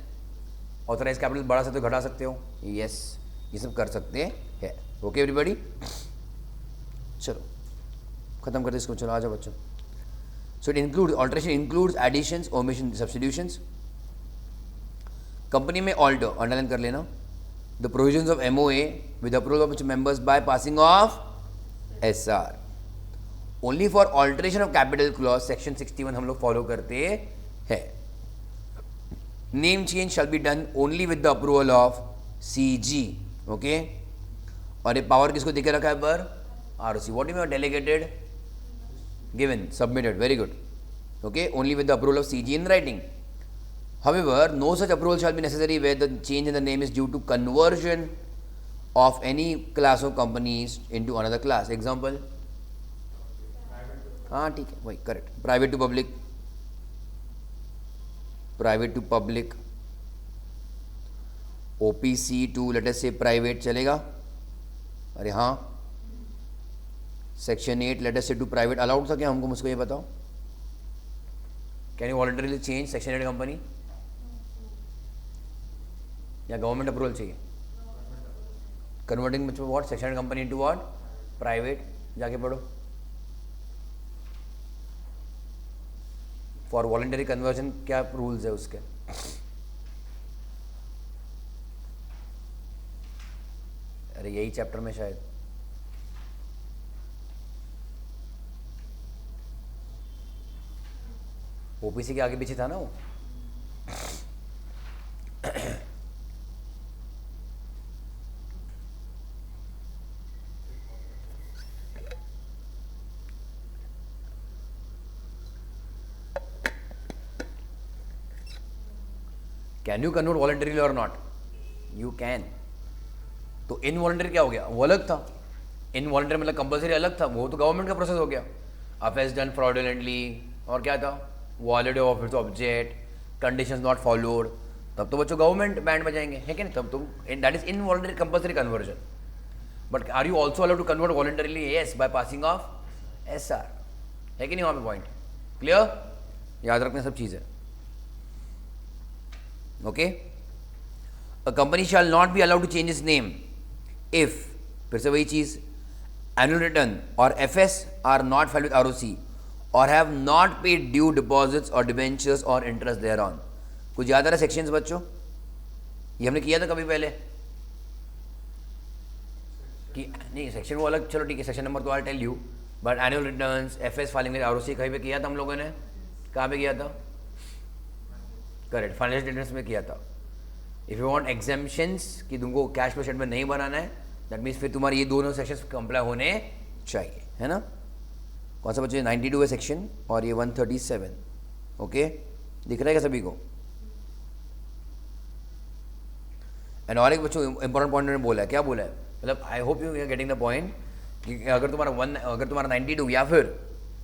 Authorise capital बढ़ा सकते हो, घटा सकते हो? यस. ये सब कर सकते हैं. ओके एवरीबॉडी, चलो खत्म करते इसको. चलो आ जाओ बच्चों. So it include, alteration includes additions, omission, substitutions. Company में ऑल्टर अंडरलाइन कर लेना. The provisions of MOA with approval of members by passing of SR. Only for alteration of capital clause section 61 हम लोग फॉलो करते हैं. Name change shall be done only with the approval of CG. Okay. और ये power किसको देके रखा है पर ROC. What do you mean delegated? Given, submitted, very good. Okay, only with the approval of CG in writing. However, no such approval shall be necessary where the change in the name is due to conversion of any class of companies into another class. Example? हाँ ठीक है वही correct. Private to public, private to public, OPC to let us से private चलेगा. अरे हाँ, section 8 late us से to private allowed था क्या हमको? मुझको ये बताओ. Can you voluntarily change section 8 company या गवर्नमेंट अप्रूवल चाहिए? Converting what section 8 company into what private. जाके पढ़ो. फॉर वॉलंटरी कन्वर्जन क्या रूल्स है उसके? अरे यही चैप्टर में शायद. OPC के आगे पीछे था ना वो. कैन यू कन्वर्ट वॉलंटरीली और नॉट? You can. तो इनवॉलंटरी क्या हो गया? वो अलग था. इनवॉलंटरी मतलब कंपलसरी अलग था, वो तो गवर्नमेंट का प्रोसेस हो गया. अफेयर्स डन फ्रॉडुलेंटली और क्या था? Valid of its object, conditions not followed. तब तो बच्चों गवर्नमेंट बैंड बजाएंगे, है कि नहीं? तब तो that is involuntary compulsory conversion. But are you also allowed to convert voluntarily? Yes, by passing of SR. है कि नहीं? वहाँ पे पॉइंट क्लियर? याद रखना सब चीज़ है. Okay, a company shall not be allowed to change its name if, फिर से वही चीज, annual return or FS are not filed with ROC or have not paid due deposits or debentures or interest thereon. कुछ याद आ रहा है sections बच्चों? ये हमने किया था कभी पहले कि नहीं? सेक्शन वो अलग, चलो ठीक है, सेक्शन नंबर तो I tell you. But annual returns, FS filing with ROC कहीं पे किया था हम लोगों ने? कहाँ पे किया था? करेक्ट, फाइनेंशियल स्टेटमेंट्स में किया था. इफ यू वांट एग्जेम्पशंस कि तुमको कैश फ्लो स्टेटमेंट नहीं बनाना है, दैट मीन्स फिर तुम्हारे ये दोनों सेक्शंस कंप्लाई होने चाहिए, है ना? कौन सा बच्चे? 92 है सेक्शन और ये 137. ओके, दिख रहा है क्या सभी को? एंड और एक बच्चों इंपॉर्टेंट पॉइंट मैंने बोला है. क्या बोला है? मतलब I hope you are getting the point कि अगर तुम्हारा 92 या फिर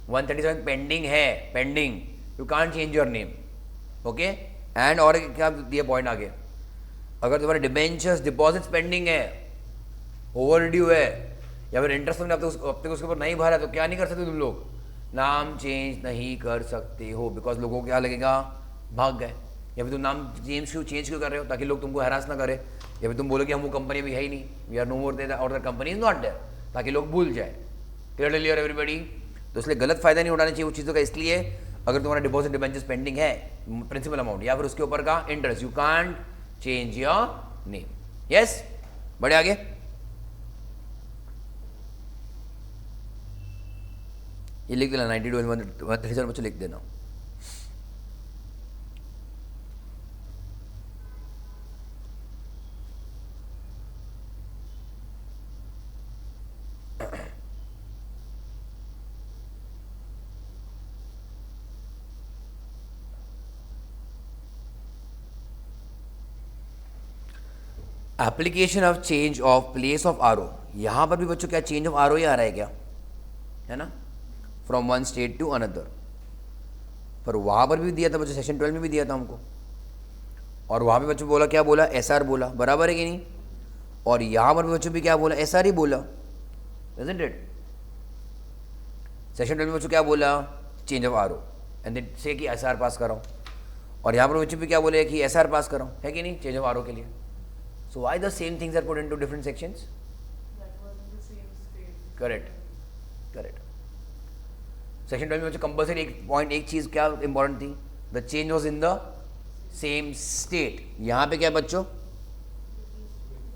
137 पेंडिंग है, pending, you can't change your name. Okay, and और क्या दिया पॉइंट आगे? अगर तुम्हारे डिबेंचर्स डिपॉजिट्स पेंडिंग है, ओवर ड्यू है, या फिर इंटरेस्ट तुमने अब तक उसके ऊपर नहीं भरा, तो क्या नहीं कर सकते तुम लोग? नाम चेंज नहीं कर सकते हो. बिकॉज लोगों को क्या लगेगा? भाग गए. या फिर तुम नाम चेंज क्यों कर रहे हो? ताकि लोग तुमको हैरास ना करे. या फिर तुम बोलो कि हम वो कंपनी भी है ही नहीं, we are no more there or the company is not there, ताकि लोग भूल जाए. Clear everybody? तो इसलिए गलत फायदा नहीं उठाना चाहिए उस चीज़ों का. इसलिए अगर तुम्हारा डिपॉजिट डिबेंचर्स पेंडिंग है, प्रिंसिपल अमाउंट या फिर उसके ऊपर का interest, you can't change your name. Yes, बढ़े आगे. ये लिख देना 92 एंड 137 बच्चों लिख देना. Application of change of place of RO. यहाँ पर भी बच्चों क्या चेंज ऑफ RO ही आ रहा है क्या? है ना? From one state to another. पर वहाँ पर भी दिया था बच्चों, सेक्शन 12 में भी दिया था हमको. और वहाँ पे बच्चों बोला, क्या बोला? SR बोला. बराबर है कि नहीं? और यहाँ पर भी बच्चों भी क्या बोला? SR ही बोला. Isn't it? सेक्शन 12 में बच्चों क्या बोला? Change of RO and then से कि SR पास कराओ. और यहाँ पर बच्चों भी क्या बोले? कि SR पास कराओ, है कि नहीं? चेंज ऑफ RO के लिए. So why the same things are put into different sections? That was in the same state. Correct, correct. Section 12 में बच्चों कंपल्सरी एक पॉइंट, एक चीज़ क्या इंपॉर्टेंट थी? The change was in the same state. यहाँ पे क्या बच्चों?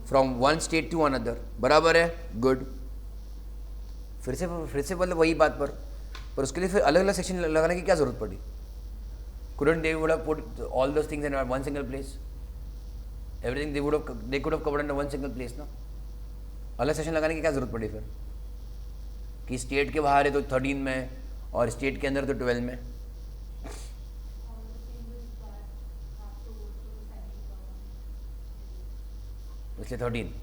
From one state to another. बराबर है, गुड. फिर से मतलब वही बात पर उसके लिए फिर अलग अलग सेक्शन लगाने की क्या जरूरत पड़ी? couldn't they would have put all those things in one single place? Everything they could have covered in one single place, no? अलग सेक्शन लगाने की क्या ज़रूरत पड़ी फिर कि स्टेट के बाहर है तो 13 में और स्टेट के अंदर तो 12 में? इसलिए 13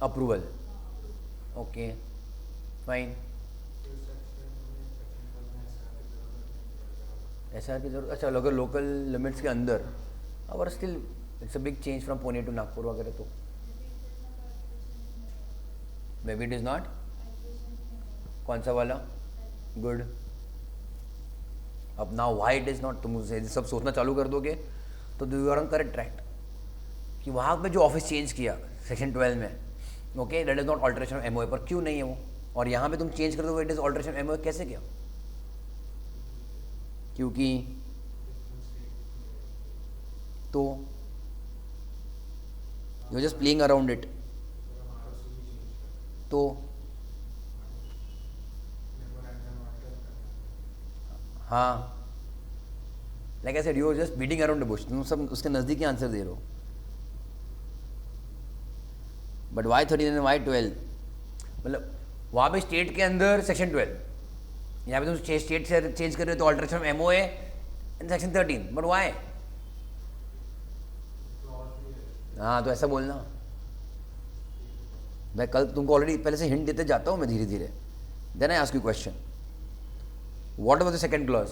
अप्रूवल। Okay fine. ऐसा की जरूरत, अच्छा अगर लोकल लिमिट्स के अंदर, और still it's a big change from Pune to Nagpur वगैरह, तो may be it is not. कौन सा वाला? गुड। अब now why it is not, तुम उसे सब सोचना चालू कर दोगे तो you are on correct track कि वहाँ पे जो ऑफिस चेंज किया सेक्शन 12 में, okay that is not alteration of MOA, पर क्यों नहीं है वो, और यहाँ पे तुम चेंज कर दो इट इज ऑल्ट्रेशन एमओए, कैसे किया? क्योंकि तो you just playing around it. तो हाँ, like I said you are just beating around the bush, तुम सब उसके नज़दीकी आंसर दे रहे हो। But why 13 and why 12? मतलब वहाँ पे स्टेट के अंदर सेक्शन 12, यहाँ पे तुम स्टेट से चेंज कर रहे हो तो alteration of MOA in section 13, but why? हाँ तो ऐसा बोलना। मैं कल तुमको ऑलरेडी पहले से हिंट देते जाता हूँ मैं धीरे धीरे। Then I ask you question, what was the second clause?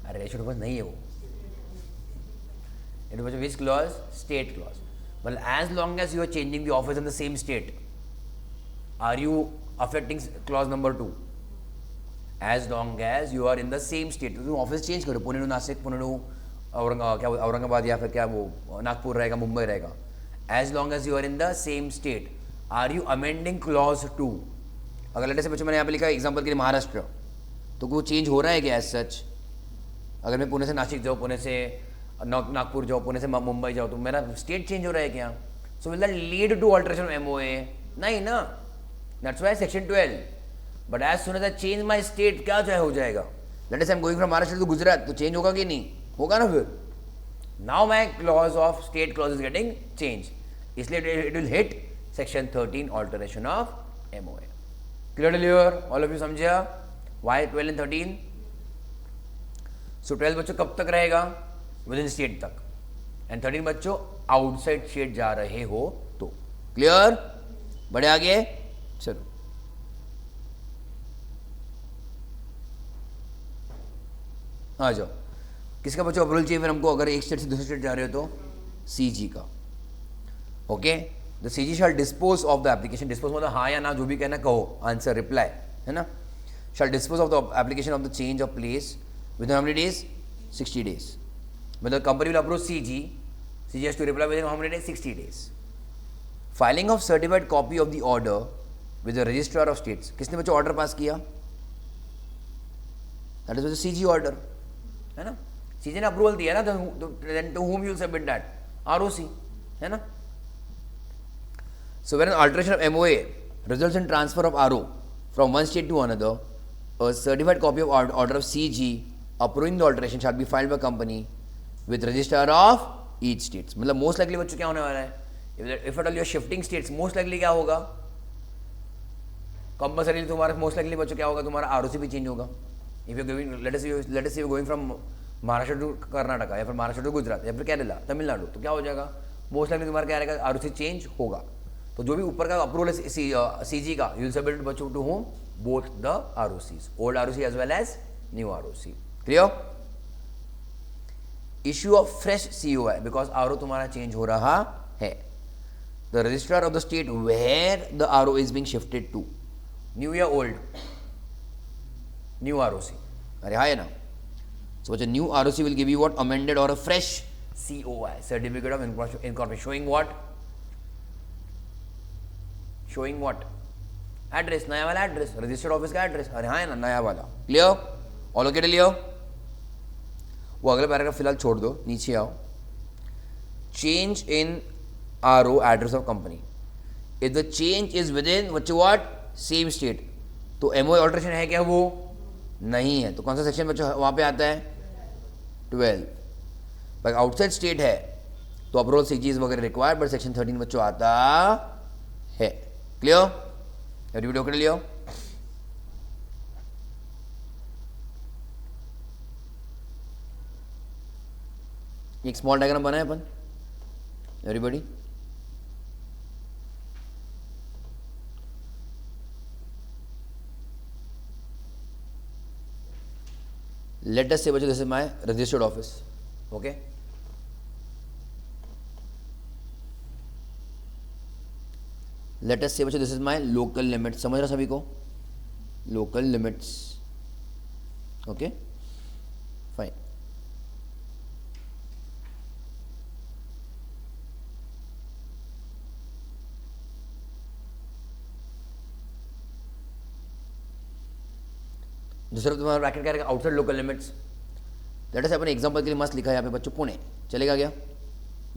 अरे रेशियो बस नहीं है वो, it was which clause? State clause. मतलब as long as you are changing the office in the same state, are you affecting clause number 2? As long as you are in the same state, तुम office change करो, Pune to Nashik, Pune to Aurangabad, या फिर क्या वो नागपुर रहेगा, मुंबई रहेगा, as long as you are in the same state, are you amending clause 2? अगर लेटे से बच्चों मैंने यहाँ पे लिखा एग्जाम्पल के लिए महाराष्ट्र, तो वो चेंज हो रहा है क्या एज सच? अगर मैं पुणे से नासिक जाऊँ, पुणे से नागपुर जाओ, पुणे से मुंबई जाओ, तो मेरा स्टेट चेंज हो रहा है क्या? So will that lead to alteration MOA? नहीं ना, that's why section 12। But as soon as I change my state, क्या चाहे हो जाएगा। Let us I am going from Maharashtra to Gujarat, तो चेंज होगा कि नहीं होगा ना? फिर now my clause of state clause is getting change, इसलिए it will hit section 13 alteration of MOA. Clear all of you? समझा वाई 12 एंड 13? सो 12 बच्चों कब तक रहेगा? विद इन स्टेट तक, एंड 13 बच्चों आउटसाइड स्टेट जा रहे हो तो। क्लियर? बढ़े आगे, चलो आ जाओ। किसका बच्चों अप्रूवल चाहिए फिर हमको, अगर एक स्टेट से दूसरे स्टेट जा रहे हो तो? सीजी का। Okay, the CG shall dispose of the application, dispose मतलब हाँ या ना जो भी कहना कहो, आंसर रिप्लाई है ना, shall dispose of the application of the change of place with how many days? 60 days. मतलब company will approach CG, CG has to reply with how many days? 60 days. Filing of certified copy of the order with the registrar of states, किसने बच्चों order pass किया? That is CG order, है ना, CG ने approval दिया ना, then to whom you will submit that? ROC, है ना। So when an alteration of MOA results in transfer of RO from one state to another, a certified copy of order of CG approving the alteration shall be filed by company with registrar of each states. मतलब most likely बच्चों क्या होने वाला है? If at all you are shifting states, most likely क्या होगा? Compulsory तुम्हारा most likely बच्चों क्या होगा? तुम्हारा आरओसी भी चेंज होगा। If you going let us you going from Maharashtra to Karnataka, या फिर महाराष्ट्र टू गुजरात, या फिर केरला, तमिलनाडु, तो क्या हो जाएगा? मोस्ट लाइकली तुम्हारा क्या रहेगा? आरओसी चेंज होगा। तो जो भी ऊपर का अप्रूवल है सीजी का, यू विल सबमिट बच्चों to whom both the ROCs, old ROC as well as new ROC. Clear? Issue of fresh COI, because RO तुम्हारा चेंज हो रहा है। The registrar of the state where the RO is being shifted to, new या old? New ROC. अरे हाँ है ना। So बच्चा new ROC will give you what? Amended or a fresh COI, certificate of incorporation, showing what? Showing what? Address, नया वाला address, registered office का address. अरे हाँ है ना, नया वाला। क्लियर? All okay? लियो वो अगले पैराग्राफ फिलहाल छोड़ दो, नीचे आओ। Change in RO address of company, if the change is with in what? Same state, तो एमओए ऑल्ट्रेशन है क्या? वो नहीं है। तो कौन सा सेक्शन बच्चों वहाँ पे आता है? 12। भाई आउटसाइड स्टेट है तो अप्रोल सीजीज वगैरह रिक्वायर्ड, बट सेक्शन 13 बच्चों आता है। क्लियर? Everybody okay? लियो एक स्मॉल डायग्राम बनाए अपन, एवरीबॉडी। Let us say बच्चों this is my registered office, okay? Let us say बच्चों this is my local limits, समझ रहा सभी को? Local limits, okay? Fine. दूसरा तुम्हारा ब्रैकेट क्या रहेगा? Outside local limits. Let us अपन एग्जांपल के लिए मस्त लिखा है यहाँ पे बच्चों पुणे, चलेगा क्या?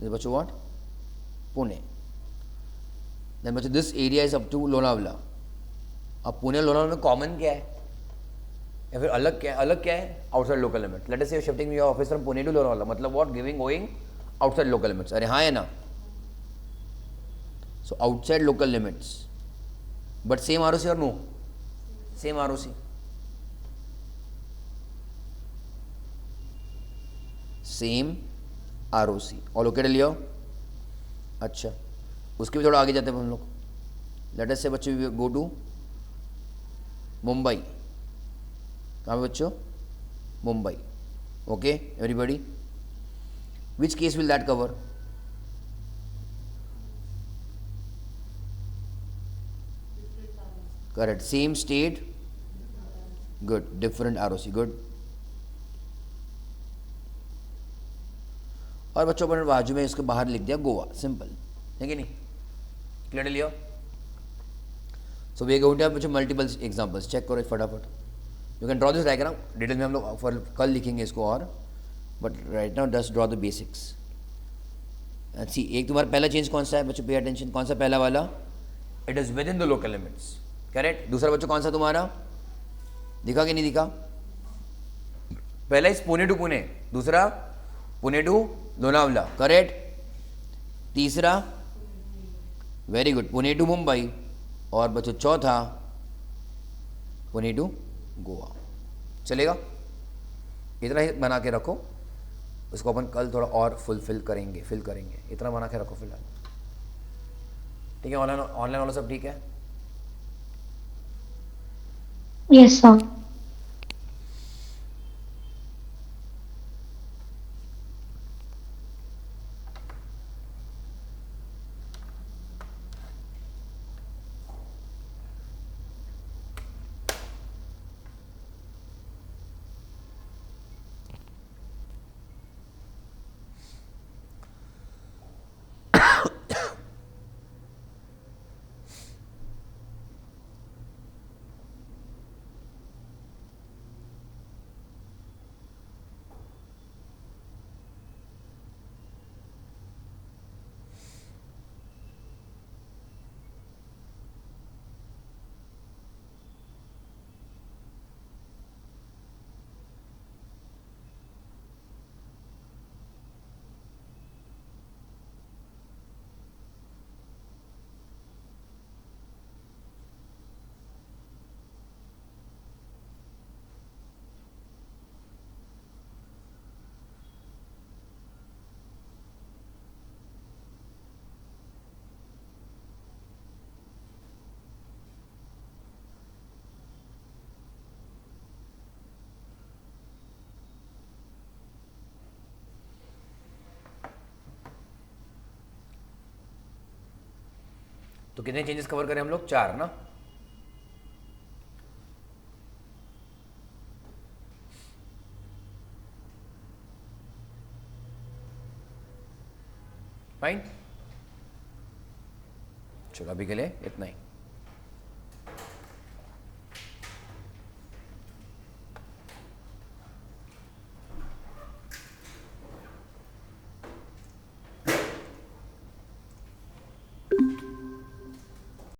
दिस बच्चों व्हाट? पुणे। देन बच्चों this area is up to Lonavala. अब पुणे लोनावला में कॉमन क्या है या फिर अलग क्या है? अलग क्या है? Outside local limit. Let us say shifting your office from Pune to Lonavala, मतलब what? Giving going outside local limits. अरे हाँ है ना? So outside local limits, but same ROC or no? Same ROC. Same ROC or located लियो। अच्छा, उसके भी थोड़ा आगे जाते हैं हम लोग। लेट अस से बच्चों गो टू मुंबई। कहाँ पे बच्चों? Mumbai. Okay everybody, which case will that cover? Correct, same state, good, different ROC, good. और बच्चों पर बाजू में इसके बाहर लिख दिया गोवा, सिंपल है कि नहीं? Clear Leo? So we going to have बच्चों मल्टीपल एग्जांपल्स, चेक करो फटाफट। You can draw this diagram, detail में हम लोग फॉर कल लिखेंगे इसको और, but right now just draw the basics. See, एक तुम्हारा पहला चेंज कौन सा है बच्चों? पे अटेंशन, कौन सा पहला वाला? It is with in the local limits, correct. दूसरा बच्चों कौन सा तुम्हारा दिखा कि नहीं दिखा? पहला इज पुणे टू पुणे, दूसरा पुणे टू लोनावला, करेक्ट। तीसरा very good Pune to Mumbai, और बच्चों चौथा पुणे टू गोवा। चलेगा? इतना ही बना के रखो, उसको अपन कल थोड़ा और फिल करेंगे। इतना बना के रखो फिलहाल, ठीक है? ऑनलाइन वाला सब ठीक है? Yes, sir. तो कितने चेंजेस कवर करें हम लोग? 4 ना? फाइन, चलो अभी के लिए इतना ही।